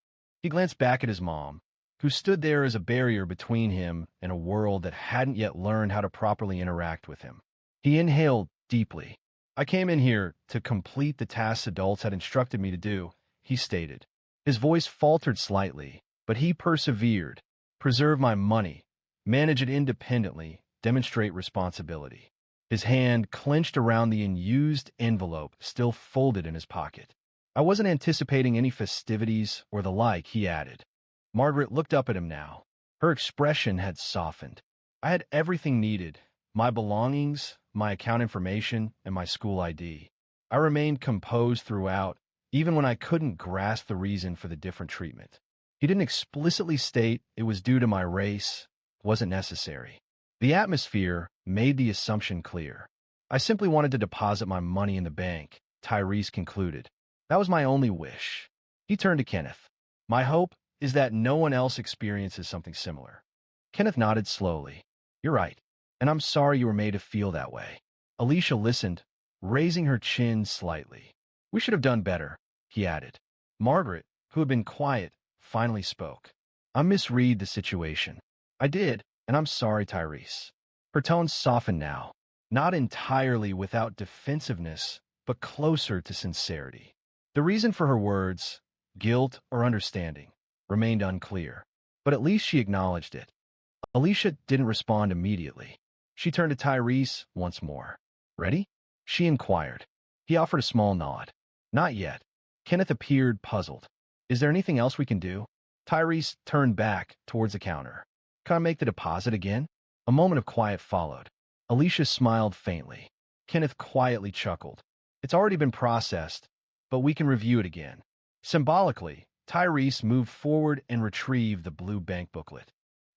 He glanced back at his mom, who stood there as a barrier between him and a world that hadn't yet learned how to properly interact with him. He inhaled deeply. "I came in here to complete the tasks adults had instructed me to do," he stated. His voice faltered slightly, but he persevered. "Preserve my money, manage it independently, demonstrate responsibility." His hand clenched around the unused envelope still folded in his pocket. "I wasn't anticipating any festivities or the like," he added. Margaret looked up at him now. Her expression had softened. "I had everything needed, my belongings, my account information, and my school ID. I remained composed throughout, even when I couldn't grasp the reason for the different treatment." He didn't explicitly state it was due to my race, wasn't necessary. The atmosphere made the assumption clear. "I simply wanted to deposit my money in the bank," Tyrese concluded. "That was my only wish." He turned to Kenneth. "My hope is that no one else experiences something similar." Kenneth nodded slowly. "You're right, and I'm sorry you were made to feel that way." Alicia listened, raising her chin slightly. "We should have done better," he added. Margaret, who had been quiet, finally spoke. "I misread the situation." "I did, and I'm sorry, Tyrese." Her tone softened now, not entirely without defensiveness, but closer to sincerity. The reason for her words, guilt or understanding, remained unclear, but at least she acknowledged it. Alicia didn't respond immediately. She turned to Tyrese once more. "Ready?" she inquired. He offered a small nod. "Not yet." Kenneth appeared puzzled. "Is there anything else we can do?" Tyrese turned back towards the counter. "Can I make the deposit again?" A moment of quiet followed. Alicia smiled faintly. Kenneth quietly chuckled. "It's already been processed, but we can review it again." Symbolically, Tyrese moved forward and retrieved the blue bank booklet.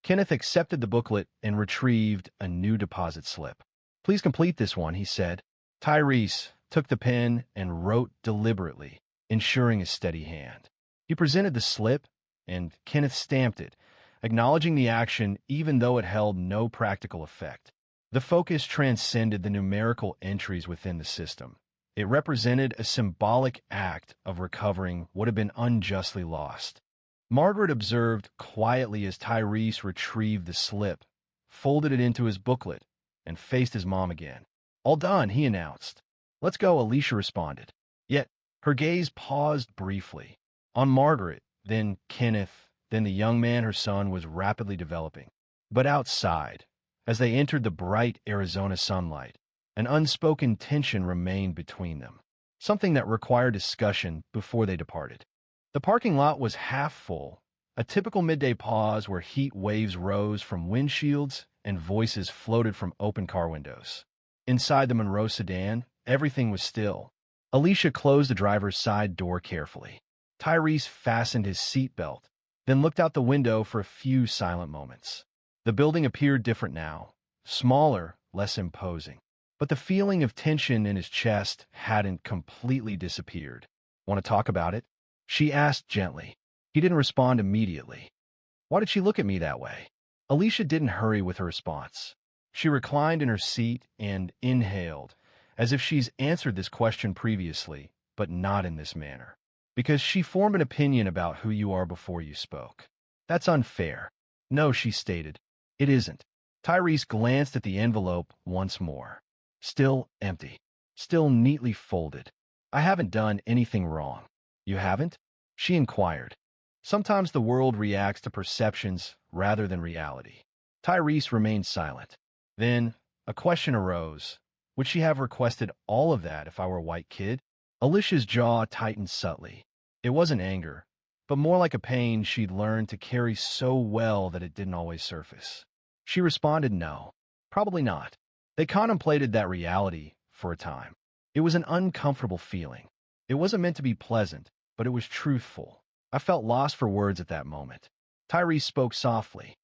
Kenneth accepted the booklet and retrieved a new deposit slip. "Please complete this one," he said. Tyrese took the pen and wrote deliberately, ensuring a steady hand. He presented the slip, and Kenneth stamped it, acknowledging the action even though it held no practical effect. The focus transcended the numerical entries within the system. It represented a symbolic act of recovering what had been unjustly lost. Margaret observed quietly as Tyrese retrieved the slip, folded it into his booklet, and faced his mom again. "All done," he announced. "Let's go," Alicia responded. Yet her gaze paused briefly. On Margaret, then Kenneth, then the young man her son was rapidly developing. But outside, as they entered the bright Arizona sunlight, an unspoken tension remained between them, something that required discussion before they departed. The parking lot was half full, a typical midday pause where heat waves rose from windshields and voices floated from open car windows. Inside the Monroe sedan, everything was still. Alicia closed the driver's side door carefully. Tyrese fastened his seatbelt, then looked out the window for a few silent moments. The building appeared different now, smaller, less imposing. But the feeling of tension in his chest hadn't completely disappeared. "Want to talk about it?" she asked gently. He didn't respond immediately. Why did she look at me that way? Alicia didn't hurry with her response. She reclined in her seat and inhaled, as if she's answered this question previously, but not in this manner. "Because she formed an opinion about who you are before you spoke." "That's unfair." "No," she stated. "It isn't." Tyrese glanced at the envelope once more. Still empty. Still neatly folded. "I haven't done anything wrong." "You haven't?" she inquired. Sometimes the world reacts to perceptions rather than reality. Tyrese remained silent. Then a question arose. Would she have requested all of that if I were a white kid? Alicia's jaw tightened subtly. It wasn't anger, but more like a pain she'd learned to carry so well that it didn't always surface. She responded no. Probably not. They contemplated that reality for a time. It was an uncomfortable feeling. It wasn't meant to be pleasant, but it was truthful. I felt lost for words at that moment. Tyrese spoke softly.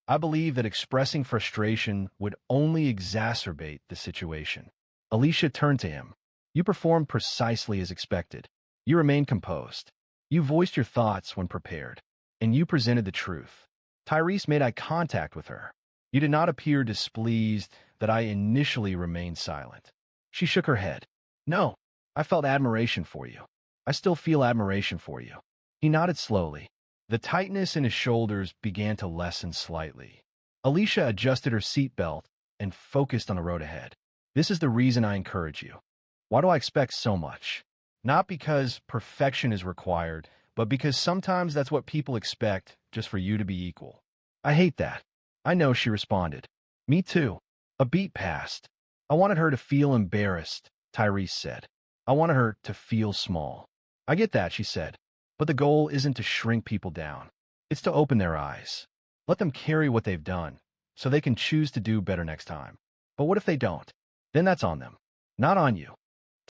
"I believe that expressing frustration would only exacerbate the situation." Alicia turned to him. "You performed precisely as expected. You remained composed. You voiced your thoughts when prepared, and you presented the truth." Tyrese made eye contact with her. "You did not appear displeased that I initially remained silent." She shook her head. "No, I felt admiration for you. I still feel admiration for you." He nodded slowly. The tightness in his shoulders began to lessen slightly. Alicia adjusted her seatbelt and focused on the road ahead. This is the reason I encourage you. Why do I expect so much? Not because perfection is required, but because sometimes that's what people expect just for you to be equal. I hate that. I know, she responded. Me too. A beat passed. I wanted her to feel embarrassed, Tyrese said. I wanted her to feel small. I get that, she said. But the goal isn't to shrink people down. It's to open their eyes. Let them carry what they've done, so they can choose to do better next time. But what if they don't? Then that's on them, not on you.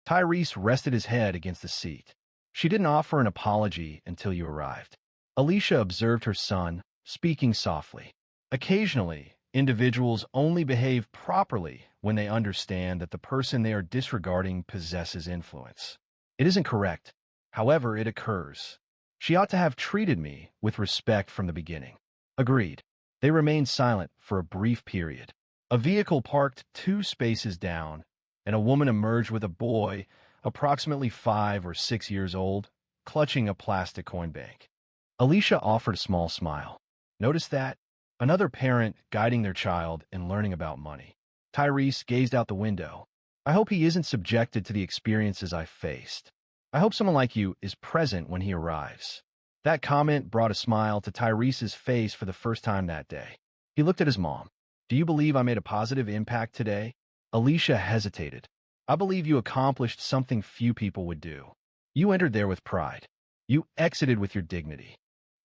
Tyrese rested his head against the seat. She didn't offer an apology until you arrived. Alicia observed her son, speaking softly. Occasionally, individuals only behave properly when they understand that the person they are disregarding possesses influence. It isn't correct. However, it occurs. She ought to have treated me with respect from the beginning. Agreed. They remained silent for a brief period. A vehicle parked 2 spaces down, and a woman emerged with a boy, approximately 5 or 6 years old, clutching a plastic coin bank. Alicia offered a small smile. Notice that? Another parent guiding their child in learning about money. Tyrese gazed out the window. I hope he isn't subjected to the experiences I faced. I hope someone like you is present when he arrives. That comment brought a smile to Tyrese's face for the first time that day. He looked at his mom. Do you believe I made a positive impact today? Alicia hesitated. I believe you accomplished something few people would do. You entered there with pride. You exited with your dignity.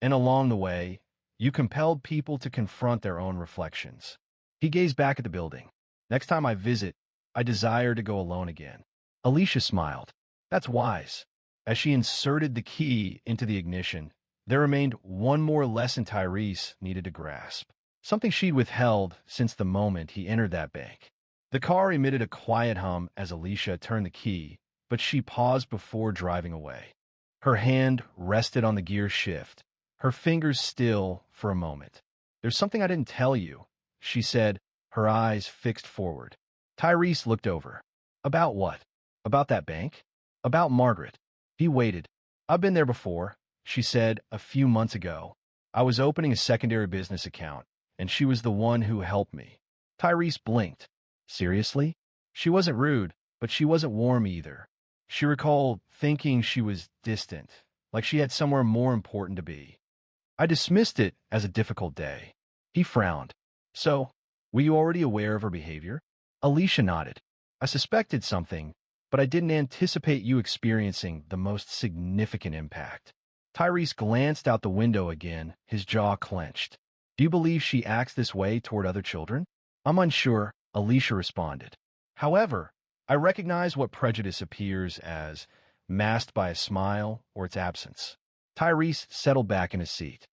And along the way, you compelled people to confront their own reflections. He gazed back at the building. Next time I visit, I desire to go alone again. Alicia smiled. That's wise. As she inserted the key into the ignition, there remained one more lesson Tyrese needed to grasp. Something she'd withheld since the moment he entered that bank. The car emitted a quiet hum as Alicia turned the key, but she paused before driving away. Her hand rested on the gear shift, her fingers still for a moment. There's something I didn't tell you, she said, her eyes fixed forward. Tyrese looked over. About what? About that bank? About Margaret. He waited. I've been there before, she said a few months ago. I was opening a secondary business account, and she was the one who helped me. Tyrese blinked. Seriously? She wasn't rude, but she wasn't warm either. She recalled thinking she was distant, like she had somewhere more important to be. I dismissed it as a difficult day. He frowned. So, were you already aware of her behavior? Alicia nodded. I suspected something, but I didn't anticipate you experiencing the most significant impact. Tyrese glanced out the window again, his jaw clenched. Do you believe she acts this way toward other children? I'm unsure, Alicia responded. However, I recognize what prejudice appears as, masked by a smile or its absence. Tyrese settled back in his seat.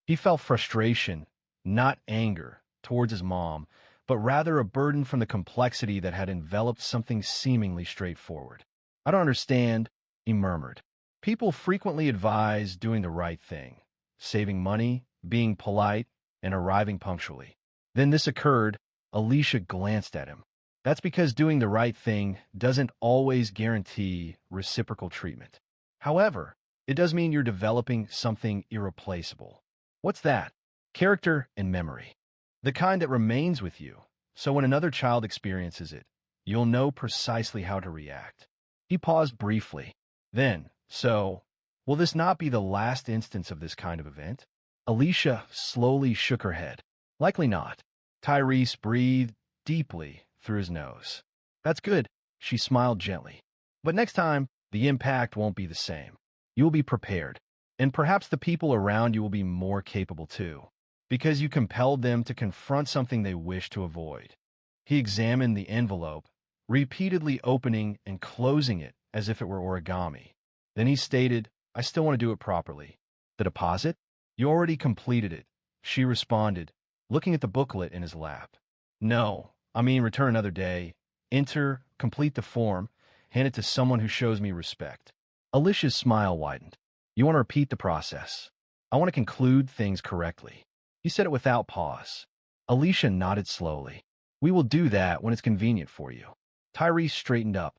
He felt frustration, not anger, towards his mom, but rather a burden from the complexity that had enveloped something seemingly straightforward. I don't understand, he murmured. People frequently advise doing the right thing, saving money, being polite, and arriving punctually. Then this occurred. Alicia glanced at him. That's because doing the right thing doesn't always guarantee reciprocal treatment. However, it does mean you're developing something irreplaceable. What's that? Character and memory. The kind that remains with you, so when another child experiences it, you'll know precisely how to react. He paused briefly. Then, will this not be the last instance of this kind of event? Alicia slowly shook her head. Likely not. Tyrese breathed deeply through his nose. That's good, she smiled gently. But next time, the impact won't be the same. You'll be prepared, and perhaps the people around you will be more capable too, because you compelled them to confront something they wish to avoid. He examined the envelope, repeatedly opening and closing it as if it were origami. Then he stated, I still want to do it properly. The deposit? You already completed it, she responded, looking at the booklet in his lap. No, I mean return another day. Enter, complete the form, hand it to someone who shows me respect. Alicia's smile widened. You want to repeat the process. I want to conclude things correctly. He said it without pause. Alicia nodded slowly. We will do that when it's convenient for you. Tyrese straightened up.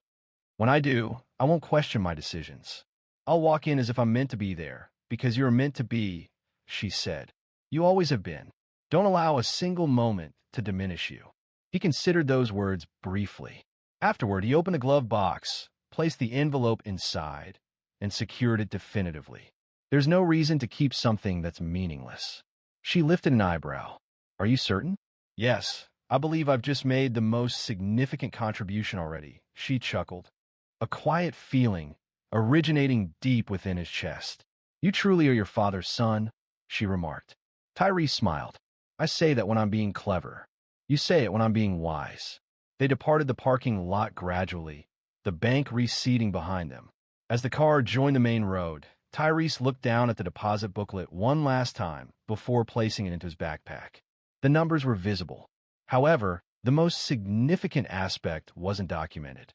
When I do, I won't question my decisions. I'll walk in as if I'm meant to be there, because you're meant to be, she said. You always have been. Don't allow a single moment to diminish you. He considered those words briefly. Afterward, he opened the glove box, placed the envelope inside, and secured it definitively. There's no reason to keep something that's meaningless. She lifted an eyebrow. Are you certain? Yes, I believe I've just made the most significant contribution already, she chuckled. A quiet feeling originating deep within his chest. You truly are your father's son, she remarked. Tyrese smiled. I say that when I'm being clever. You say it when I'm being wise. They departed the parking lot gradually, the bank receding behind them. As the car joined the main road, Tyrese looked down at the deposit booklet one last time before placing it into his backpack. The numbers were visible. However, the most significant aspect wasn't documented.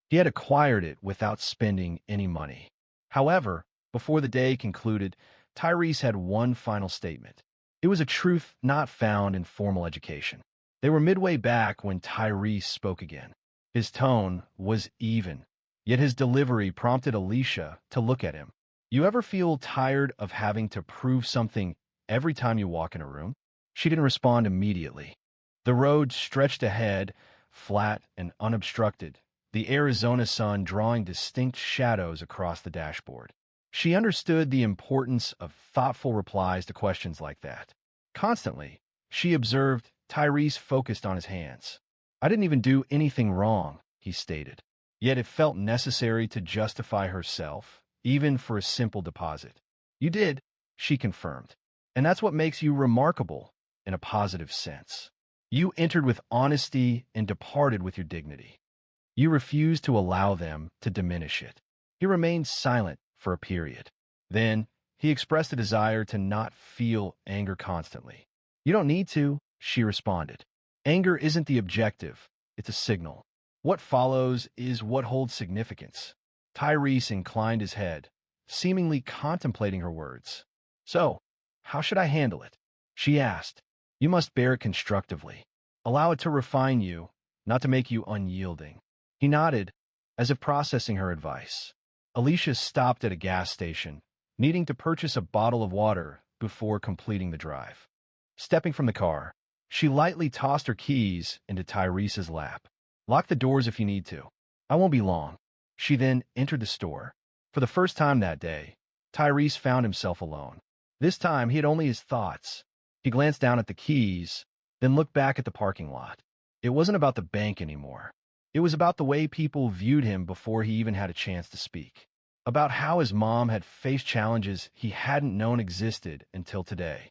He had acquired it without spending any money. However, before the day concluded, Tyrese had one final statement. It was a truth not found in formal education. They were midway back when Tyrese spoke again. His tone was even, yet his delivery prompted Alicia to look at him. You ever feel tired of having to prove something every time you walk in a room? She didn't respond immediately. The road stretched ahead, flat and unobstructed, the Arizona sun drawing distinct shadows across the dashboard. She understood the importance of thoughtful replies to questions like that. Constantly, she observed Tyrese focused on his hands. I didn't even do anything wrong, he stated. Yet it felt necessary to justify herself, even for a simple deposit. You did, she confirmed. And that's what makes you remarkable in a positive sense. You entered with honesty and departed with your dignity. You refused to allow them to diminish it. He remained silent for a period. Then, he expressed a desire to not feel anger constantly. You don't need to, she responded. Anger isn't the objective, it's a signal. What follows is what holds significance. Tyrese inclined his head, seemingly contemplating her words. So, how should I handle it? She asked. You must bear it constructively. Allow it to refine you, not to make you unyielding. He nodded, as if processing her advice. Alicia stopped at a gas station, needing to purchase a bottle of water before completing the drive. Stepping from the car, she lightly tossed her keys into Tyrese's lap. Lock the doors if you need to. I won't be long. She then entered the store. For the first time that day, Tyrese found himself alone. This time, he had only his thoughts. He glanced down at the keys, then looked back at the parking lot. It wasn't about the bank anymore. It was about the way people viewed him before he even had a chance to speak. About how his mom had faced challenges he hadn't known existed until today.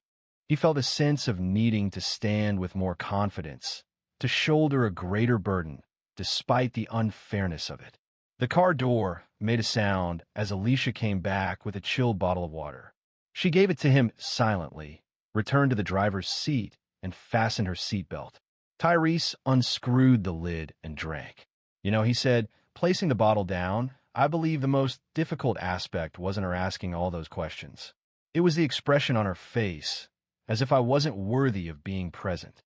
He felt a sense of needing to stand with more confidence, to shoulder a greater burden, despite the unfairness of it. The car door made a sound as Alicia came back with a chilled bottle of water. She gave it to him silently, returned to the driver's seat, and fastened her seatbelt. Tyrese unscrewed the lid and drank. You know, he said, placing the bottle down, I believe the most difficult aspect wasn't her asking all those questions. It was the expression on her face, as if I wasn't worthy of being present.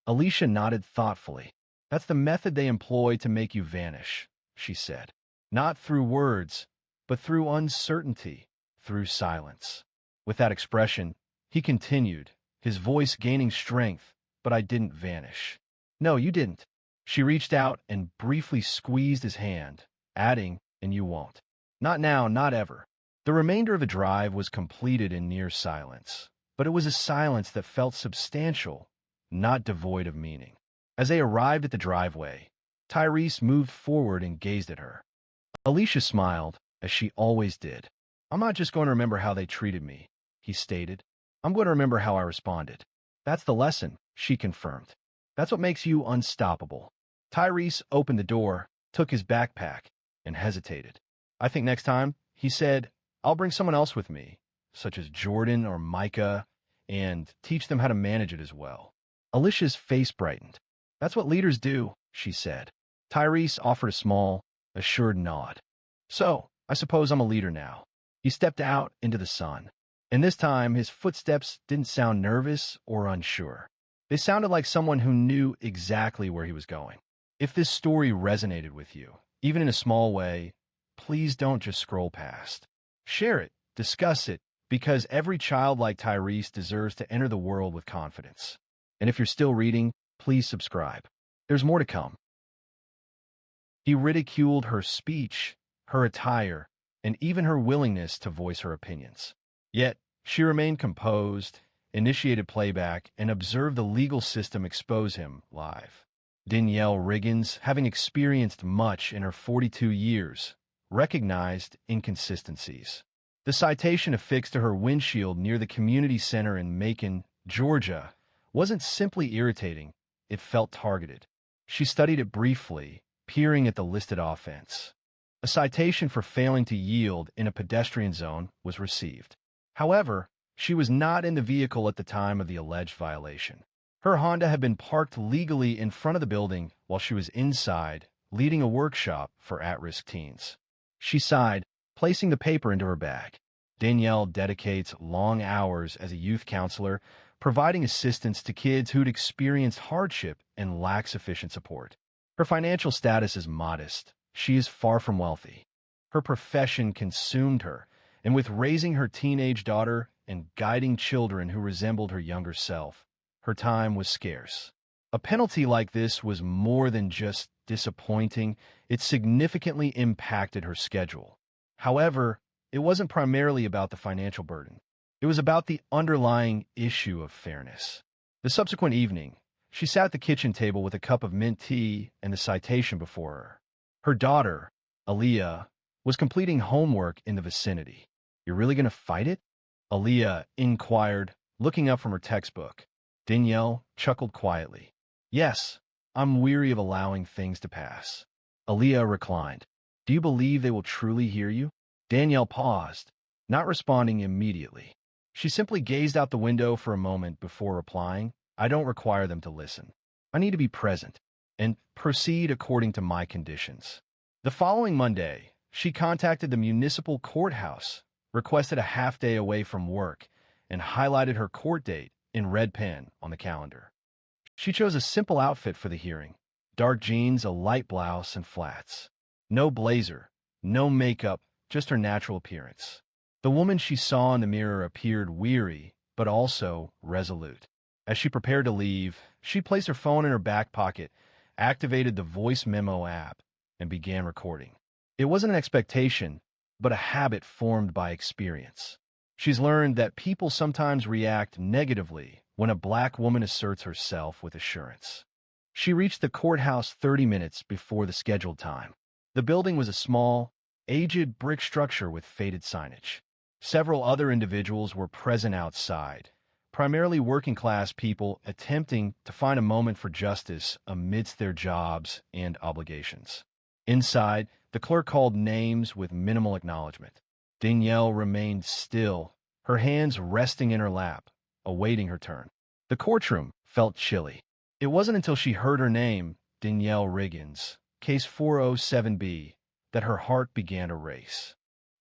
Alicia nodded thoughtfully. That's the method they employ to make you vanish, she said. Not through words, but through uncertainty, through silence. With that expression, he continued, his voice gaining strength, but I didn't vanish. No, you didn't. She reached out and briefly squeezed his hand, adding, and you won't. Not now, not ever. The remainder of the drive was completed in near silence, but it was a silence that felt substantial, not devoid of meaning. As they arrived at the driveway, Tyrese moved forward and gazed at her. Alicia smiled, as she always did. I'm not just going to remember how they treated me, he stated. I'm going to remember how I responded. That's the lesson, she confirmed. That's what makes you unstoppable. Tyrese opened the door, took his backpack, and hesitated. I think next time, he said, I'll bring someone else with me, such as Jordan or Micah, and teach them how to manage it as well. Alicia's face brightened. That's what leaders do, she said. Tyrese offered a small, assured nod. So, I suppose I'm a leader now. He stepped out into the sun, and this time his footsteps didn't sound nervous or unsure. They sounded like someone who knew exactly where he was going. If this story resonated with you, even in a small way, please don't just scroll past. Share it, discuss it, because every child like Tyrese deserves to enter the world with confidence. And if you're still reading, please subscribe. There's more to come. He ridiculed her speech, her attire, and even her willingness to voice her opinions. Yet, she remained composed, initiated playback, and observed the legal system expose him live. Danielle Riggins, having experienced much in her 42 years, recognized inconsistencies. The citation affixed to her windshield near the community center in Macon, Georgia, wasn't simply irritating, it felt targeted. She studied it briefly, peering at the listed offense. A citation for failing to yield in a pedestrian zone was received. However, she was not in the vehicle at the time of the alleged violation. Her Honda had been parked legally in front of the building while she was inside, leading a workshop for at-risk teens. She sighed, placing the paper into her bag. Danielle dedicates long hours as a youth counselor, providing assistance to kids who'd experienced hardship and lack sufficient support. Her financial status is modest. She is far from wealthy. Her profession consumed her, and with raising her teenage daughter and guiding children who resembled her younger self, her time was scarce. A penalty like this was more than just disappointing, it significantly impacted her schedule. However, it wasn't primarily about the financial burden. It was about the underlying issue of fairness. The subsequent evening, she sat at the kitchen table with a cup of mint tea and the citation before her. Her daughter, Aaliyah, was completing homework in the vicinity. "You're really going to fight it?" Aaliyah inquired, looking up from her textbook. Danielle chuckled quietly. "Yes, I'm weary of allowing things to pass." Aaliyah reclined. "Do you believe they will truly hear you?" Danielle paused, not responding immediately. She simply gazed out the window for a moment before replying, "I don't require them to listen. I need to be present and proceed according to my conditions." The following Monday, she contacted the municipal courthouse, requested a half-day away from work, and highlighted her court date in red pen on the calendar. She chose a simple outfit for the hearing: dark jeans, a light blouse, and flats. No blazer, no makeup, just her natural appearance. The woman she saw in the mirror appeared weary, but also resolute. As she prepared to leave, she placed her phone in her back pocket, activated the voice memo app, and began recording. It wasn't an expectation, but a habit formed by experience. She's learned that people sometimes react negatively when a black woman asserts herself with assurance. She reached the courthouse 30 minutes before the scheduled time. The building was a small, aged brick structure with faded signage. Several other individuals were present outside, primarily working-class people attempting to find a moment for justice amidst their jobs and obligations. Inside, the clerk called names with minimal acknowledgement. Danielle remained still, her hands resting in her lap, awaiting her turn. The courtroom felt chilly. It wasn't until she heard her name, Danielle Riggins, case 407B, that her heart began to race.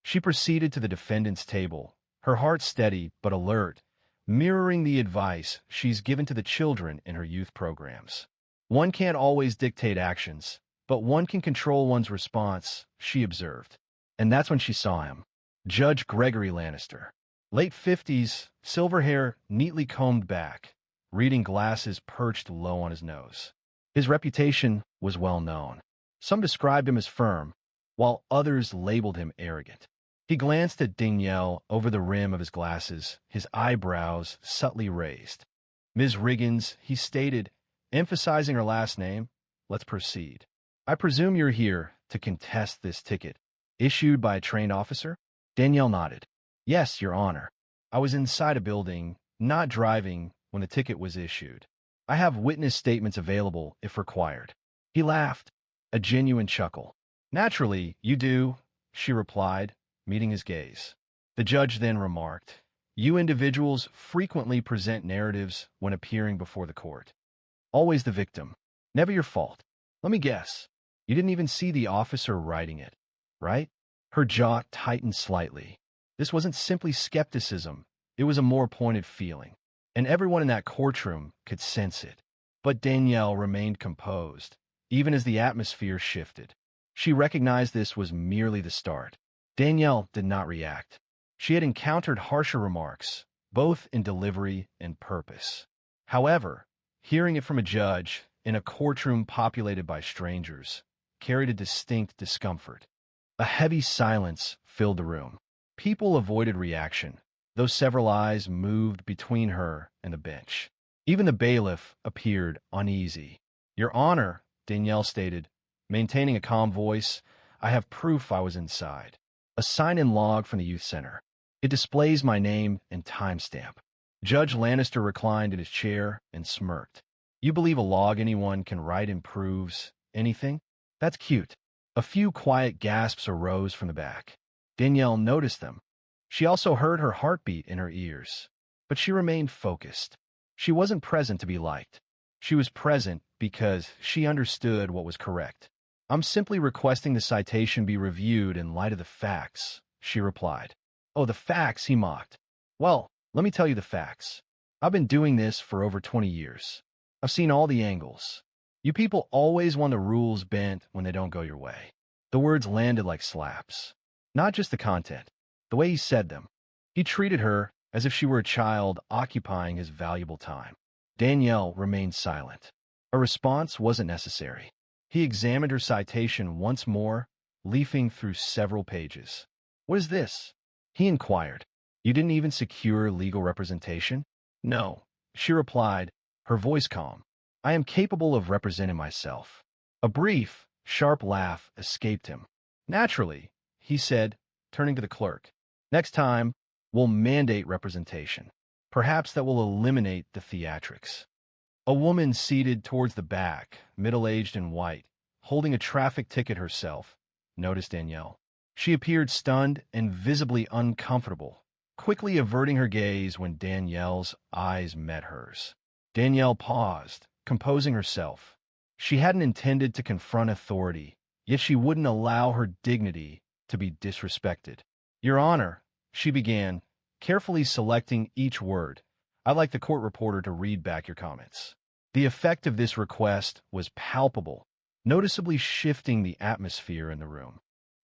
She proceeded to the defendant's table, her heart steady but alert, mirroring the advice she's given to the children in her youth programs. One can't always dictate actions, but one can control one's response, she observed. And that's when she saw him. Judge Gregory Lannister. Late 50s, silver hair neatly combed back, reading glasses perched low on his nose. His reputation was well known. Some described him as firm, while others labeled him arrogant. He glanced at Danielle over the rim of his glasses, his eyebrows subtly raised. "Ms. Riggins," he stated, emphasizing her last name, "let's proceed. I presume you're here to contest this ticket, issued by a trained officer?" Danielle nodded. "Yes, Your Honor. I was inside a building, not driving, when the ticket was issued. I have witness statements available if required." He laughed, a genuine chuckle. "Naturally, you do," she replied, meeting his gaze. The judge then remarked, "You individuals frequently present narratives when appearing before the court. Always the victim. Never your fault. Let me guess. You didn't even see the officer writing it, right?" Her jaw tightened slightly. This wasn't simply skepticism. It was a more pointed feeling, and everyone in that courtroom could sense it. But Danielle remained composed, even as the atmosphere shifted. She recognized this was merely the start. Danielle did not react. She had encountered harsher remarks, both in delivery and purpose. However, hearing it from a judge in a courtroom populated by strangers carried a distinct discomfort. A heavy silence filled the room. People avoided reaction, though several eyes moved between her and the bench. Even the bailiff appeared uneasy. "Your Honor," Danielle stated, maintaining a calm voice, "I have proof I was inside. A sign-in log from the youth center. It displays my name and timestamp." Judge Lannister reclined in his chair and smirked. "You believe a log anyone can write improves anything? That's cute." A few quiet gasps arose from the back. Danielle noticed them. She also heard her heartbeat in her ears. But she remained focused. She wasn't present to be liked. She was present because she understood what was correct. "I'm simply requesting the citation be reviewed in light of the facts," she replied. "Oh, the facts," he mocked. "Well, let me tell you the facts. I've been doing this for over 20 years. I've seen all the angles. You people always want the rules bent when they don't go your way." The words landed like slaps. Not just the content, the way he said them. He treated her as if she were a child occupying his valuable time. Danielle remained silent. A response wasn't necessary. He examined her citation once more, leafing through several pages. "What is this?" he inquired. "You didn't even secure legal representation?" "No," she replied, her voice calm. "I am capable of representing myself." A brief, sharp laugh escaped him. "Naturally," he said, turning to the clerk. "Next time, we'll mandate representation. Perhaps that will eliminate the theatrics." A woman seated towards the back, middle-aged and white, holding a traffic ticket herself, noticed Danielle. She appeared stunned and visibly uncomfortable, quickly averting her gaze when Danielle's eyes met hers. Danielle paused, composing herself. She hadn't intended to confront authority, yet she wouldn't allow her dignity to be disrespected. "Your Honor," she began, carefully selecting each word, "I'd like the court reporter to read back your comments." The effect of this request was palpable, noticeably shifting the atmosphere in the room.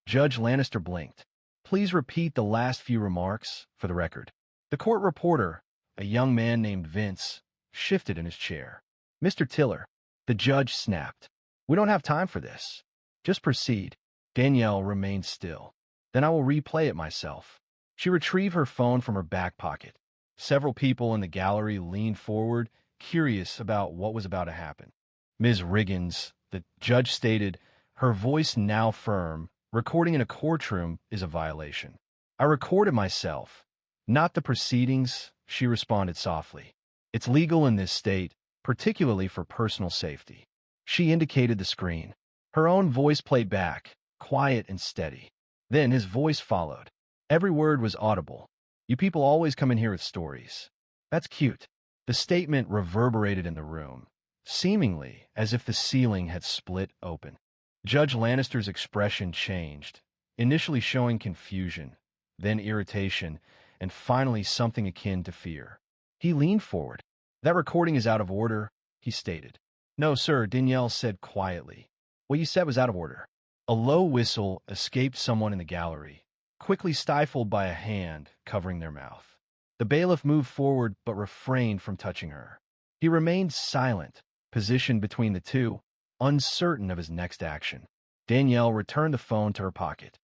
Judge Lannister blinked. "Please repeat the last few remarks for the record." The court reporter, a young man named Vince, shifted in his chair. "Mr. Tiller," the judge snapped. "We don't have time for this. Just proceed." Danielle remained still. "Then I will replay it myself." She retrieved her phone from her back pocket. Several people in the gallery leaned forward, curious about what was about to happen. "Ms. Riggins," the judge stated, her voice now firm, "recording in a courtroom is a violation." "I recorded myself, not the proceedings," she responded softly. "It's legal in this state, particularly for personal safety." She indicated the screen. Her own voice played back, quiet and steady. Then his voice followed. Every word was audible. "You people always come in here with stories. That's cute." The statement reverberated in the room, seemingly as if the ceiling had split open. Judge Lannister's expression changed, initially showing confusion, then irritation, and finally something akin to fear. He leaned forward. "That recording is out of order," he stated. "No, sir," Danielle said quietly. "What you said was out of order." A low whistle escaped someone in the gallery, quickly stifled by a hand covering their mouth. The bailiff moved forward but refrained from touching her. He remained silent, positioned between the two, uncertain of his next action. Danielle returned the phone to her pocket.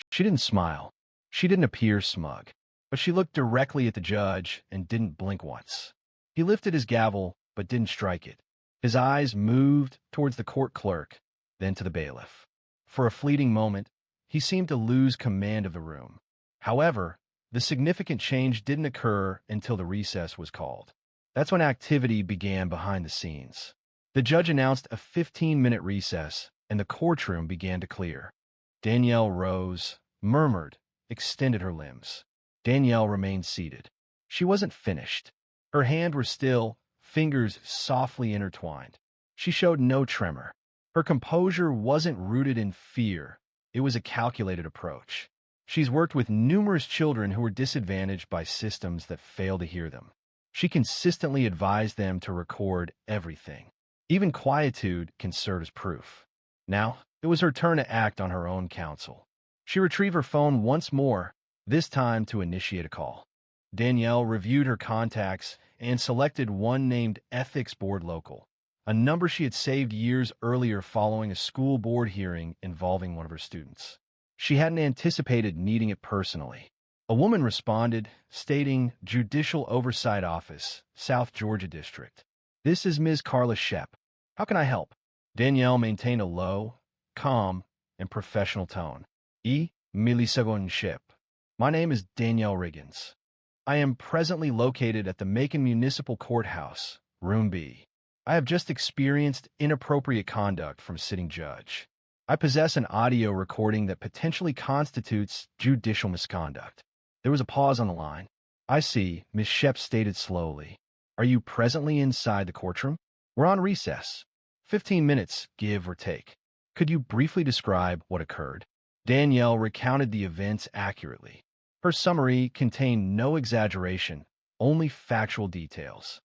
She didn't smile. She didn't appear smug. But she looked directly at the judge and didn't blink once. He lifted his gavel but didn't strike it. His eyes moved towards the court clerk, then to the bailiff. For a fleeting moment, he seemed to lose command of the room. However, the significant change didn't occur until the recess was called. That's when activity began behind the scenes. The judge announced a 15-minute recess, and the courtroom began to clear. Danielle rose, murmured, extended her limbs. Danielle remained seated. She wasn't finished. Her hands were still, fingers softly intertwined. She showed no tremor. Her composure wasn't rooted in fear. It was a calculated approach. She's worked with numerous children who were disadvantaged by systems that fail to hear them. She consistently advised them to record everything. Even quietude can serve as proof. Now, it was her turn to act on her own counsel. She retrieved her phone once more, this time to initiate a call. Danielle reviewed her contacts and selected one named Ethics Board Local, a number she had saved years earlier following a school board hearing involving one of her students. She hadn't anticipated needing it personally. A woman responded, stating, Judicial Oversight Office, South Georgia District. This is Ms. Carla Shep. How can I help? Danielle maintained a low, calm, and professional tone. Milisegon Shep. My name is Danielle Riggins. I am presently located at the Macon Municipal Courthouse, Room B. I have just experienced inappropriate conduct from a sitting judge. I possess an audio recording that potentially constitutes judicial misconduct. There was a pause on the line. I see, Ms. Shep stated slowly. Are you presently inside the courtroom? We're on recess. 15 minutes, give or take. Could you briefly describe what occurred? Danielle recounted the events accurately. Her summary contained no exaggeration, only factual details.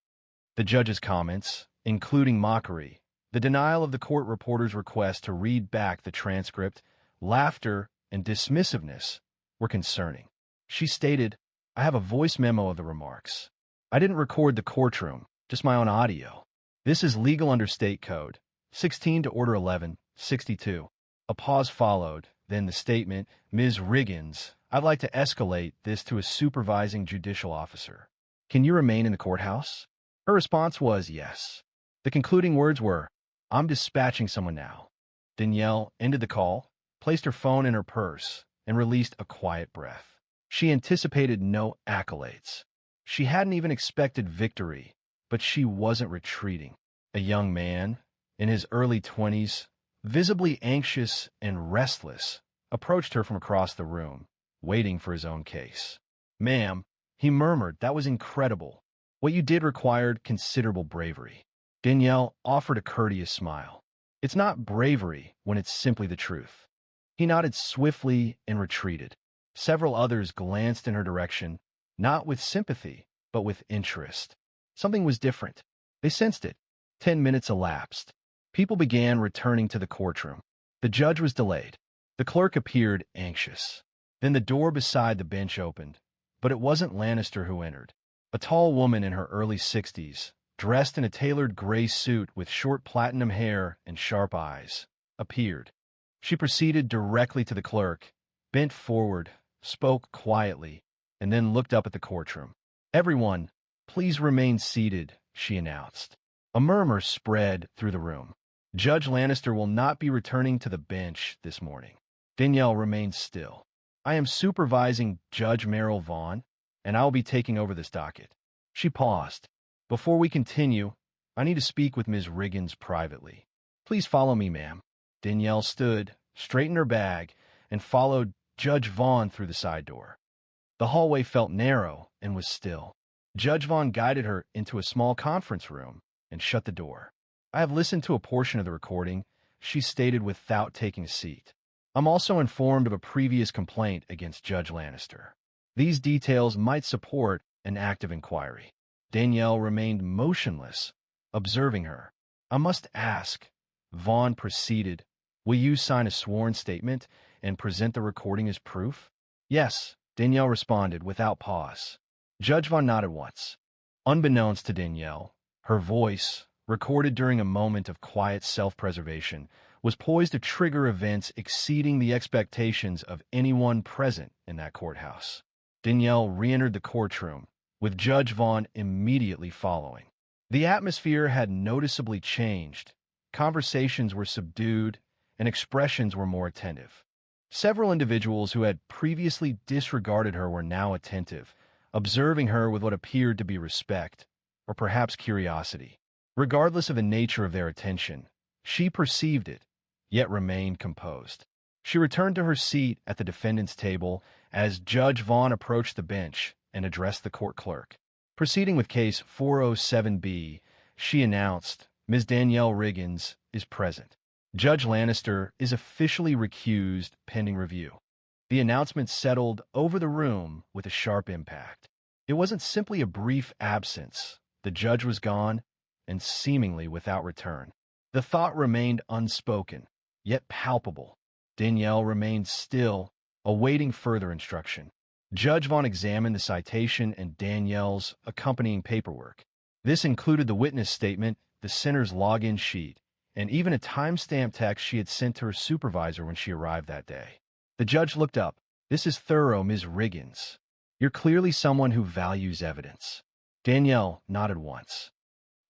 The judge's comments, including mockery, the denial of the court reporter's request to read back the transcript, laughter, and dismissiveness were concerning. She stated, I have a voice memo of the remarks. I didn't record the courtroom, just my own audio. This is legal under state code, 16 to Order 11, 62. A pause followed, then the statement, Ms. Riggins, I'd like to escalate this to a supervising judicial officer. Can you remain in the courthouse? Her response was yes. The concluding words were, I'm dispatching someone now. Danielle ended the call, placed her phone in her purse, and released a quiet breath. She anticipated no accolades. She hadn't even expected victory, but she wasn't retreating. A young man, in his early 20s, visibly anxious and restless, approached her from across the room, waiting for his own case. Ma'am, he murmured, that was incredible. What you did required considerable bravery. Danielle offered a courteous smile. It's not bravery when it's simply the truth. He nodded swiftly and retreated. Several others glanced in her direction, not with sympathy, but with interest. Something was different. They sensed it. 10 minutes elapsed. People began returning to the courtroom. The judge was delayed. The clerk appeared anxious. Then the door beside the bench opened, but it wasn't Lannister who entered. A tall woman in her early 60s, dressed in a tailored gray suit with short platinum hair and sharp eyes, appeared. She proceeded directly to the clerk, bent forward, spoke quietly, and then looked up at the courtroom. Everyone, please remain seated, she announced. A murmur spread through the room. Judge Lannister will not be returning to the bench this morning. Danielle remained still. I am supervising Judge Merrill Vaughn, and I will be taking over this docket. She paused. Before we continue, I need to speak with Ms. Riggins privately. Please follow me, ma'am. Danielle stood, straightened her bag, and followed Judge Vaughn through the side door. The hallway felt narrow and was still. Judge Vaughn guided her into a small conference room and shut the door. I have listened to a portion of the recording, she stated without taking a seat. I'm also informed of a previous complaint against Judge Lannister. These details might support an active inquiry. Danielle remained motionless, observing her. I must ask, Vaughn proceeded, will you sign a sworn statement and present the recording as proof? Yes, Danielle responded without pause. Judge Vaughn nodded once. Unbeknownst to Danielle, her voice, recorded during a moment of quiet self-preservation, was poised to trigger events exceeding the expectations of anyone present in that courthouse. Danielle re-entered the courtroom, with Judge Vaughn immediately following. The atmosphere had noticeably changed. Conversations were subdued, and expressions were more attentive. Several individuals who had previously disregarded her were now attentive, observing her with what appeared to be respect, or perhaps curiosity. Regardless of the nature of their attention, she perceived it, yet remained composed. She returned to her seat at the defendant's table as Judge Vaughn approached the bench and addressed the court clerk. Proceeding with Case 407B, she announced, Ms. Danielle Riggins is present. Judge Lannister is officially recused pending review. The announcement settled over the room with a sharp impact. It wasn't simply a brief absence. The judge was gone, and seemingly without return. The thought remained unspoken, yet palpable. Danielle remained still, awaiting further instruction. Judge Vaughn examined the citation and Danielle's accompanying paperwork. This included the witness statement, the center's login sheet, and even a timestamp text she had sent to her supervisor when she arrived that day. The judge looked up. "This is thorough, Ms. Riggins. You're clearly someone who values evidence." Danielle nodded once.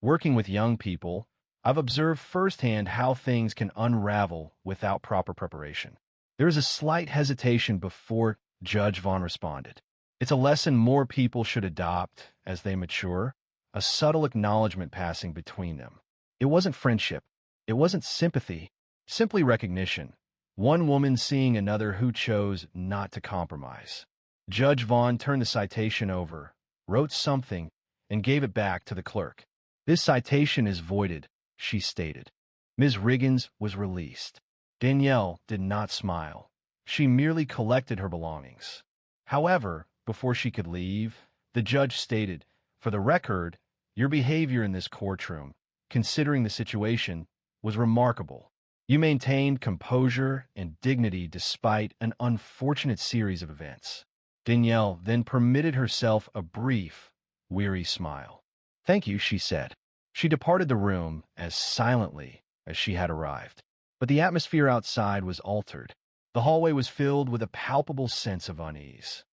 "Working with young people, I've observed firsthand how things can unravel without proper preparation." There was a slight hesitation before Judge Vaughn responded. "It's a lesson more people should adopt as they mature, a subtle acknowledgement passing between them. It wasn't friendship. It wasn't sympathy, simply recognition. One woman seeing another who chose not to compromise." Judge Vaughn turned the citation over, wrote something, and gave it back to the clerk. "This citation is voided," she stated. Ms. Riggins was released. Danielle did not smile. She merely collected her belongings. However, before she could leave, the judge stated, "For the record, your behavior in this courtroom, considering the situation, was remarkable. You maintained composure and dignity despite an unfortunate series of events." Danielle then permitted herself a brief, weary smile. "Thank you," she said. She departed the room as silently as she had arrived. But the atmosphere outside was altered. The hallway was filled with a palpable sense of unease.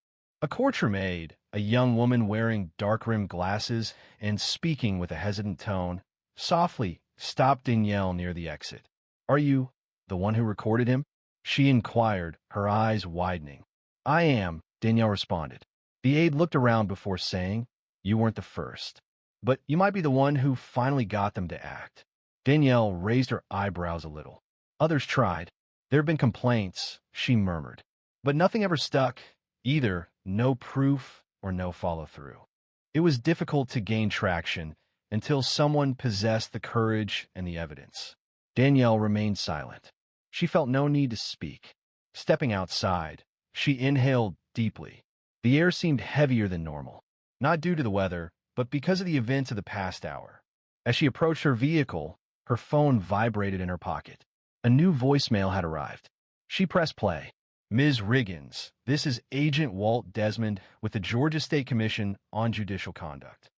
A courtroom aide, a young woman wearing dark-rimmed glasses and speaking with a hesitant tone, softly stopped Danielle near the exit. "Are you the one who recorded him?" she inquired, her eyes widening. "I am," Danielle responded. The aide looked around before saying, "You weren't the first. But you might be the one who finally got them to act." Danielle raised her eyebrows a little. "Others tried. There have been complaints," she murmured. "But nothing ever stuck. Either no proof or no follow-through. It was difficult to gain traction until someone possessed the courage and the evidence." Danielle remained silent. She felt no need to speak. Stepping outside, she inhaled deeply. The air seemed heavier than normal, not due to the weather, but because of the events of the past hour. As she approached her vehicle, her phone vibrated in her pocket. A new voicemail had arrived. She pressed play. "Ms. Riggins, this is Agent Walt Desmond with the Georgia State Commission on Judicial Conduct.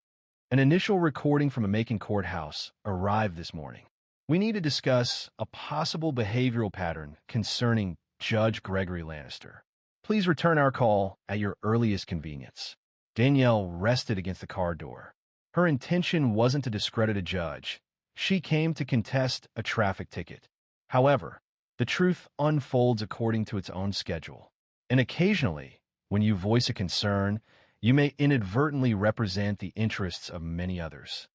An initial recording from a Macon courthouse arrived this morning. We need to discuss a possible behavioral pattern concerning Judge Gregory Lannister. Please return our call at your earliest convenience." Danielle rested against the car door. Her intention wasn't to discredit a judge. She came to contest a traffic ticket. However, the truth unfolds according to its own schedule. And occasionally, when you voice a concern, you may inadvertently represent the interests of many others.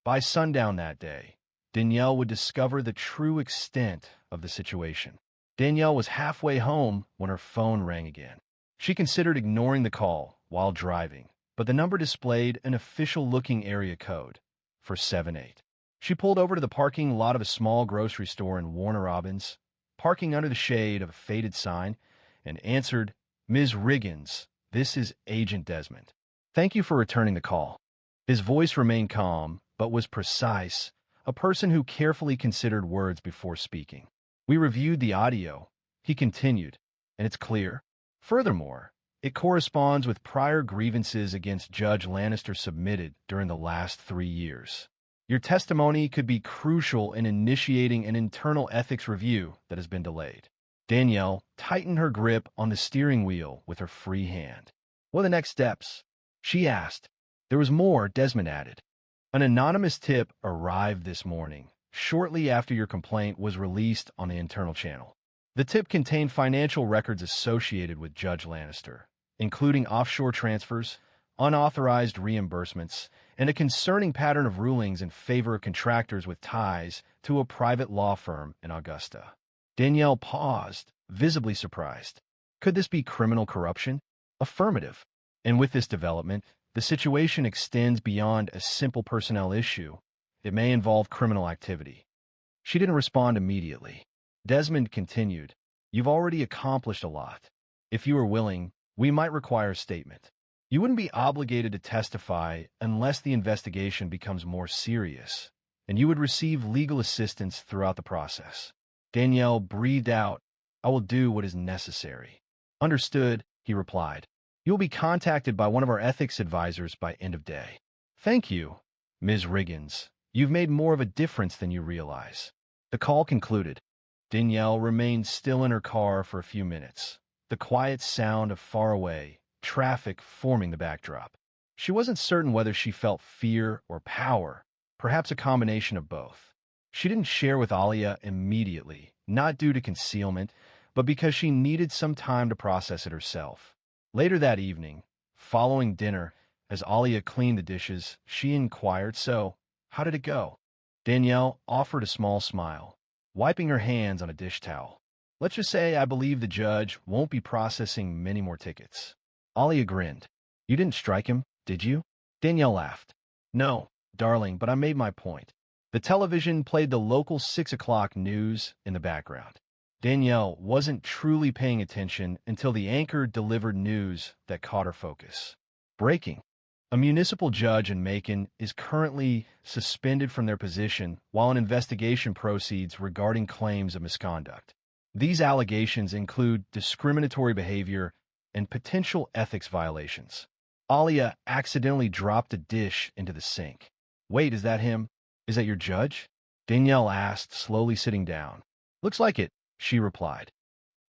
By sundown that day, Danielle would discover the true extent of the situation. Danielle was halfway home when her phone rang again. She considered ignoring the call while driving, but the number displayed an official-looking area code for 78. She pulled over to the parking lot of a small grocery store in Warner Robins, parking under the shade of a faded sign, and answered, "Ms. Riggins, this is Agent Desmond. Thank you for returning the call." His voice remained calm, but was precise, a person who carefully considered words before speaking. "We reviewed the audio," he continued, "and it's clear. Furthermore, it corresponds with prior grievances against Judge Lannister submitted during the last 3 years. Your testimony could be crucial in initiating an internal ethics review that has been delayed." Danielle tightened her grip on the steering wheel with her free hand. "What are the next steps?" she asked. "There was more," Desmond added. "An anonymous tip arrived this morning, shortly after your complaint was released on the internal channel. The tip contained financial records associated with Judge Lannister, including offshore transfers, unauthorized reimbursements, and a concerning pattern of rulings in favor of contractors with ties to a private law firm in Augusta." Danielle paused, visibly surprised. Could this be criminal corruption? Affirmative. And with this development, the situation extends beyond a simple personnel issue. It may involve criminal activity. She didn't respond immediately. Desmond continued, "You've already accomplished a lot. If you are willing, we might require a statement. You wouldn't be obligated to testify unless the investigation becomes more serious, and you would receive legal assistance throughout the process." Danielle breathed out, "I will do what is necessary." "Understood," he replied. You'll be contacted by one of our ethics advisors by end of day. Thank you, Ms. Riggins. You've made more of a difference than you realize. The call concluded. Danielle remained still in her car for a few minutes, the quiet sound of faraway traffic forming the backdrop. She wasn't certain whether she felt fear or power, perhaps a combination of both. She didn't share with Alia immediately, not due to concealment, but because she needed some time to process it herself. Later that evening, following dinner, as Alia cleaned the dishes, she inquired, "So, how did it go?" Danielle offered a small smile, wiping her hands on a dish towel. "Let's just say I believe the judge won't be processing many more tickets." Alia grinned. "You didn't strike him, did you?" Danielle laughed. "No, darling, but I made my point." The television played the local 6 o'clock news in the background. Danielle wasn't truly paying attention until the anchor delivered news that caught her focus. Breaking. A municipal judge in Macon is currently suspended from their position while an investigation proceeds regarding claims of misconduct. These allegations include discriminatory behavior and potential ethics violations. Alia accidentally dropped a dish into the sink. "Wait, is that him? Is that your judge?" Danielle asked, slowly sitting down. "Looks like it," she replied.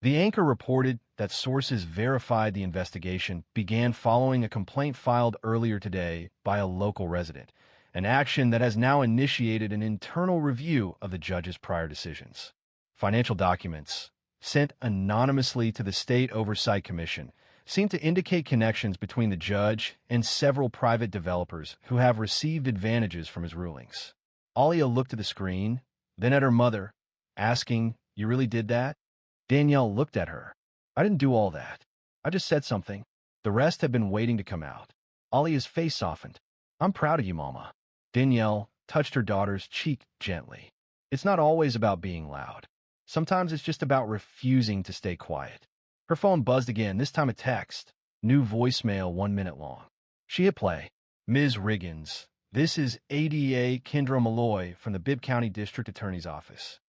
The anchor reported that sources verified the investigation began following a complaint filed earlier today by a local resident, an action that has now initiated an internal review of the judge's prior decisions. Financial documents, sent anonymously to the State Oversight Commission, seem to indicate connections between the judge and several private developers who have received advantages from his rulings. Alia looked at the screen, then at her mother, asking, "You really did that?" Danielle looked at her. "I didn't do all that. I just said something. The rest have been waiting to come out." Alia's face softened. "I'm proud of you, Mama." Danielle touched her daughter's cheek gently. "It's not always about being loud. Sometimes it's just about refusing to stay quiet." Her phone buzzed again, this time a text. New voicemail 1 minute long. She hit play. "Ms. Riggins, this is ADA Kendra Malloy from the Bibb County District Attorney's Office.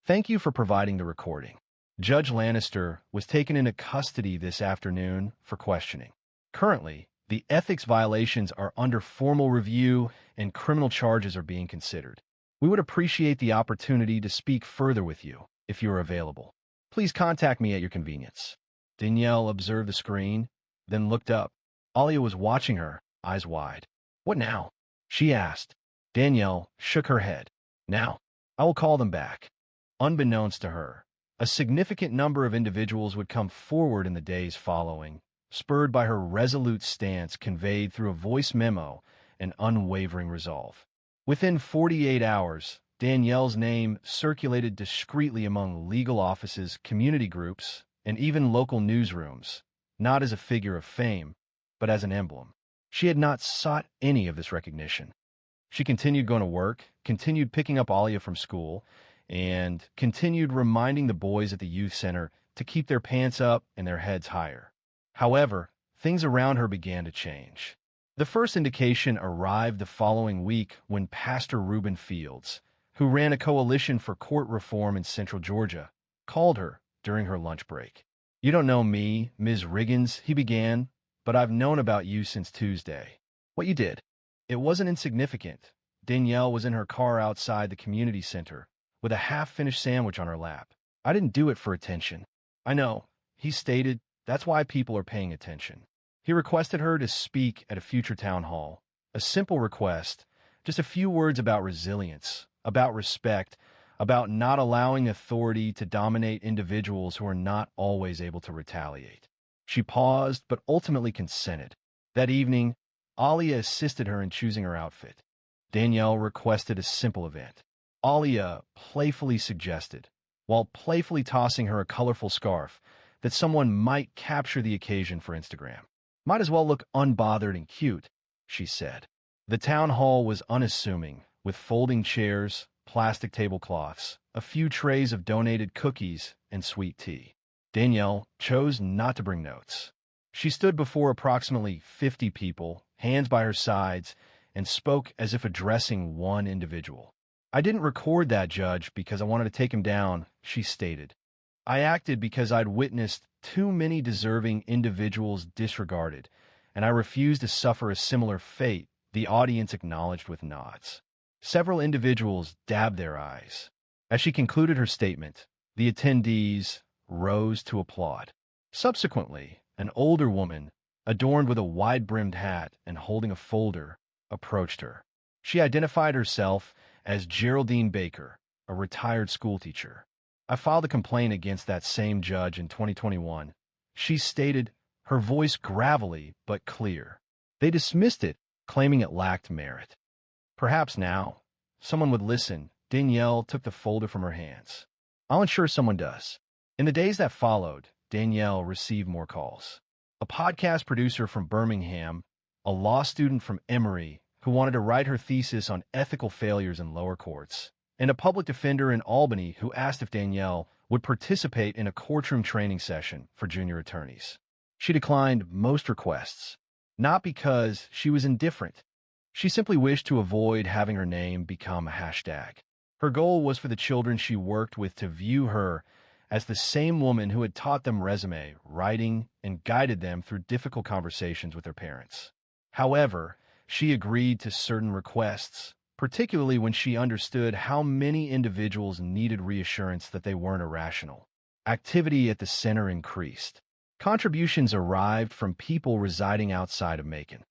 Thank you for providing the recording. Judge Lannister was taken into custody this afternoon for questioning. Currently, the ethics violations are under formal review and criminal charges are being considered. We would appreciate the opportunity to speak further with you if you are available. Please contact me at your convenience." Danielle observed the screen, then looked up. Alia was watching her, eyes wide. "What now?" she asked. Danielle shook her head. "Now, I will call them back." Unbeknownst to her, a significant number of individuals would come forward in the days following, spurred by her resolute stance conveyed through a voice memo and unwavering resolve. Within 48 hours, Danielle's name circulated discreetly among legal offices, community groups, and even local newsrooms, not as a figure of fame, but as an emblem. She had not sought any of this recognition. She continued going to work, continued picking up Alia from school, and continued reminding the boys at the youth center to keep their pants up and their heads higher. However, things around her began to change. The first indication arrived the following week when Pastor Reuben Fields, who ran a coalition for court reform in Central Georgia, called her during her lunch break. "You don't know me, Ms. Riggins," he began, "but I've known about you since Tuesday. What you did. It wasn't insignificant." Danielle was in her car outside the community center, with a half-finished sandwich on her lap. "I didn't do it for attention." "I know," he stated. "That's why people are paying attention." He requested her to speak at a future town hall. A simple request, just a few words about resilience, about respect, about not allowing authority to dominate individuals who are not always able to retaliate. She paused, but ultimately consented. That evening, Alia assisted her in choosing her outfit. Danielle requested a simple event. Alia playfully suggested, while playfully tossing her a colorful scarf, that someone might capture the occasion for Instagram. "Might as well look unbothered and cute," she said. The town hall was unassuming, with folding chairs, plastic tablecloths, a few trays of donated cookies, and sweet tea. Danielle chose not to bring notes. She stood before approximately 50 people, hands by her sides, and spoke as if addressing one individual. "I didn't record that judge because I wanted to take him down," she stated. I acted because I'd witnessed too many deserving individuals disregarded, and I refused to suffer a similar fate, the audience acknowledged with nods. Several individuals dabbed their eyes. As she concluded her statement, the attendees rose to applaud. Subsequently, an older woman, adorned with a wide-brimmed hat and holding a folder, approached her. She identified herself as Geraldine Baker, a retired schoolteacher. I filed a complaint against that same judge in 2021. She stated, her voice gravelly but clear. They dismissed it, claiming it lacked merit. Perhaps now, someone would listen. Danielle took the folder from her hands. I'll ensure someone does. In the days that followed, Danielle received more calls. A podcast producer from Birmingham, a law student from Emory who wanted to write her thesis on ethical failures in lower courts, and a public defender in Albany who asked if Danielle would participate in a courtroom training session for junior attorneys. She declined most requests, not because she was indifferent. She simply wished to avoid having her name become a hashtag. Her goal was for the children she worked with to view her as the same woman who had taught them resume writing and guided them through difficult conversations with their parents. However, she agreed to certain requests, particularly when she understood how many individuals needed reassurance that they weren't irrational. Activity at the center increased. Contributions arrived from people residing outside of Macon.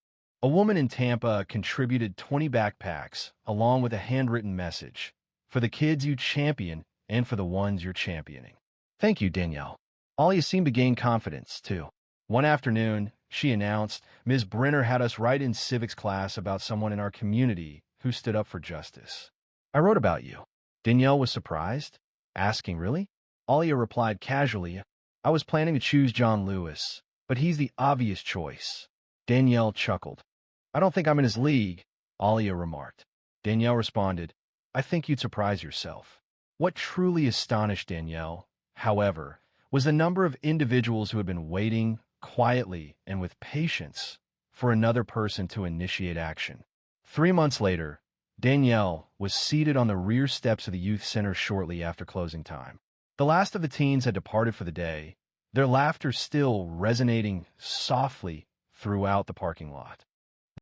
A woman in Tampa contributed 20 backpacks, along with a handwritten message, for the kids you champion and for the ones you're championing. Thank you, Danielle. Alia seemed to gain confidence, too. One afternoon, she announced, Ms. Brenner had us write in civics class about someone in our community who stood up for justice. I wrote about you. Danielle was surprised, asking, really? Alia replied casually, I was planning to choose John Lewis, but he's the obvious choice. Danielle chuckled. I don't think I'm in his league, Alia remarked. Danielle responded, I think you'd surprise yourself. What truly astonished Danielle, however, was the number of individuals who had been waiting quietly and with patience for another person to initiate action. 3 months later, Danielle was seated on the rear steps of the youth center shortly after closing time. The last of the teens had departed for the day, their laughter still resonating softly throughout the parking lot.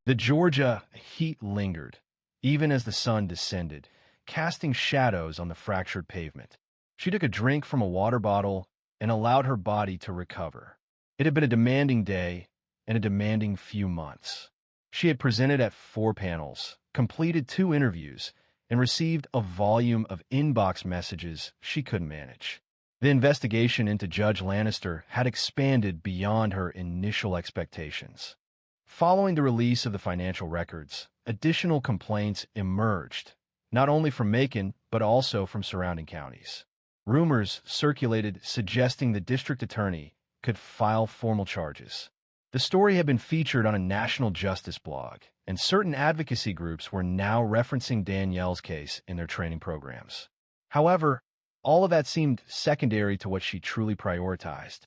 The Georgia heat lingered, even as the sun descended, casting shadows on the fractured pavement. She took a drink from a water bottle and allowed her body to recover. It had been a demanding day and a demanding few months. She had presented at 4 panels, completed 2 interviews, and received a volume of inbox messages she couldn't manage. The investigation into Judge Lannister had expanded beyond her initial expectations. Following the release of the financial records, additional complaints emerged, not only from Macon, but also from surrounding counties. Rumors circulated suggesting the district attorney could file formal charges. The story had been featured on a national justice blog, and certain advocacy groups were now referencing Danielle's case in their training programs. However, all of that seemed secondary to what she truly prioritized.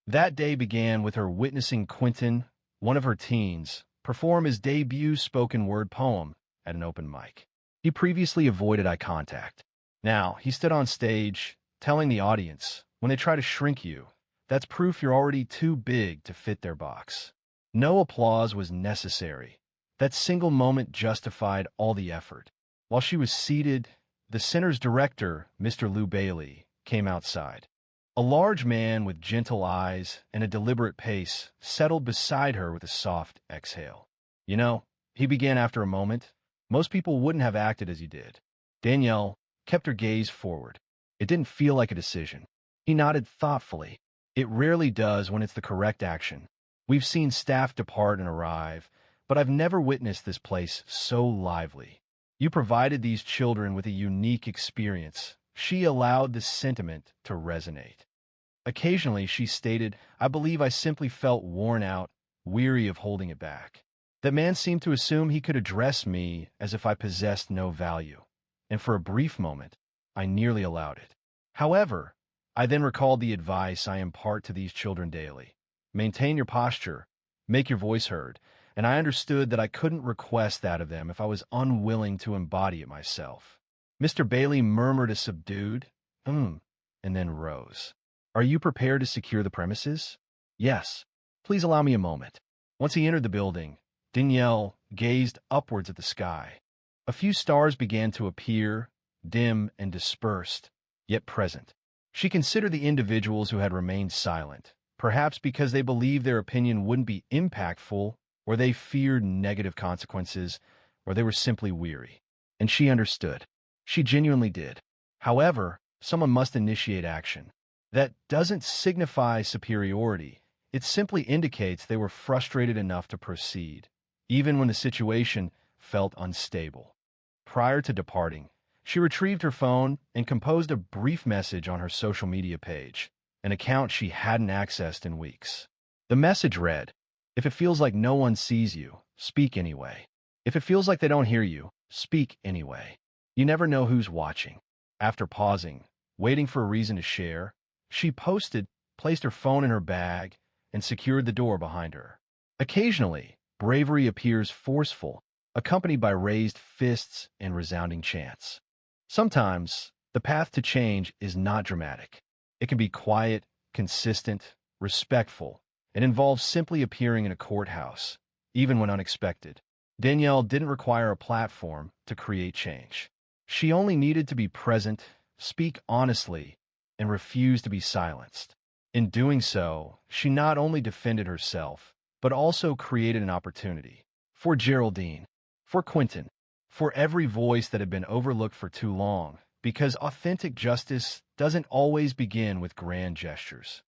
That day began with her witnessing Quentin, one of her teens, perform his debut spoken word poem at an open mic. He previously avoided eye contact. Now, he stood on stage, telling the audience, when they try to shrink you, that's proof you're already too big to fit their box. No applause was necessary. That single moment justified all the effort. While she was seated, the center's director, Mr. Lou Bailey, came outside. A large man with gentle eyes and a deliberate pace settled beside her with a soft exhale. You know, he began after a moment, most people wouldn't have acted as you did. Danielle kept her gaze forward. It didn't feel like a decision. He nodded thoughtfully. It rarely does when it's the correct action. We've seen staff depart and arrive, but I've never witnessed this place so lively. You provided these children with a unique experience. She allowed the sentiment to resonate. Occasionally, she stated, I believe I simply felt worn out, weary of holding it back. The man seemed to assume he could address me as if I possessed no value, and for a brief moment, I nearly allowed it. However, I then recalled the advice I impart to these children daily. Maintain your posture, make your voice heard, and I understood that I couldn't request that of them if I was unwilling to embody it myself. Mr. Bailey murmured a subdued, and then rose. Are you prepared to secure the premises? Yes. Please allow me a moment. Once he entered the building, Danielle gazed upwards at the sky. A few stars began to appear, dim and dispersed, yet present. She considered the individuals who had remained silent, perhaps because they believed their opinion wouldn't be impactful, or they feared negative consequences, or they were simply weary. And she understood. She genuinely did. However, someone must initiate action. That doesn't signify superiority. It simply indicates they were frustrated enough to proceed, even when the situation felt unstable. Prior to departing, she retrieved her phone and composed a brief message on her social media page, an account she hadn't accessed in weeks. The message read, "If it feels like no one sees you, speak anyway. If it feels like they don't hear you, speak anyway. You never know who's watching." After pausing, waiting for a reason to share, she posted, placed her phone in her bag, and secured the door behind her. Occasionally, bravery appears forceful, accompanied by raised fists and resounding chants. Sometimes, the path to change is not dramatic. It can be quiet, consistent, respectful, and involves simply appearing in a courthouse, even when unexpected. Danielle didn't require a platform to create change. She only needed to be present, speak honestly, and refuse to be silenced. In doing so, she not only defended herself, but also created an opportunity for Geraldine, for Quentin, for every voice that had been overlooked for too long, because authentic justice doesn't always begin with grand gestures.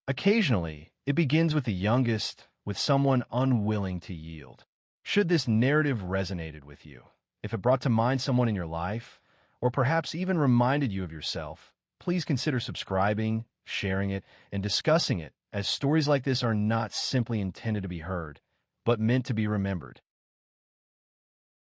Occasionally, it begins with the youngest, with someone unwilling to yield. Should this narrative resonated with you, if it brought to mind someone in your life, or perhaps even reminded you of yourself, please consider subscribing, sharing it, and discussing it, as stories like this are not simply intended to be heard, but meant to be remembered.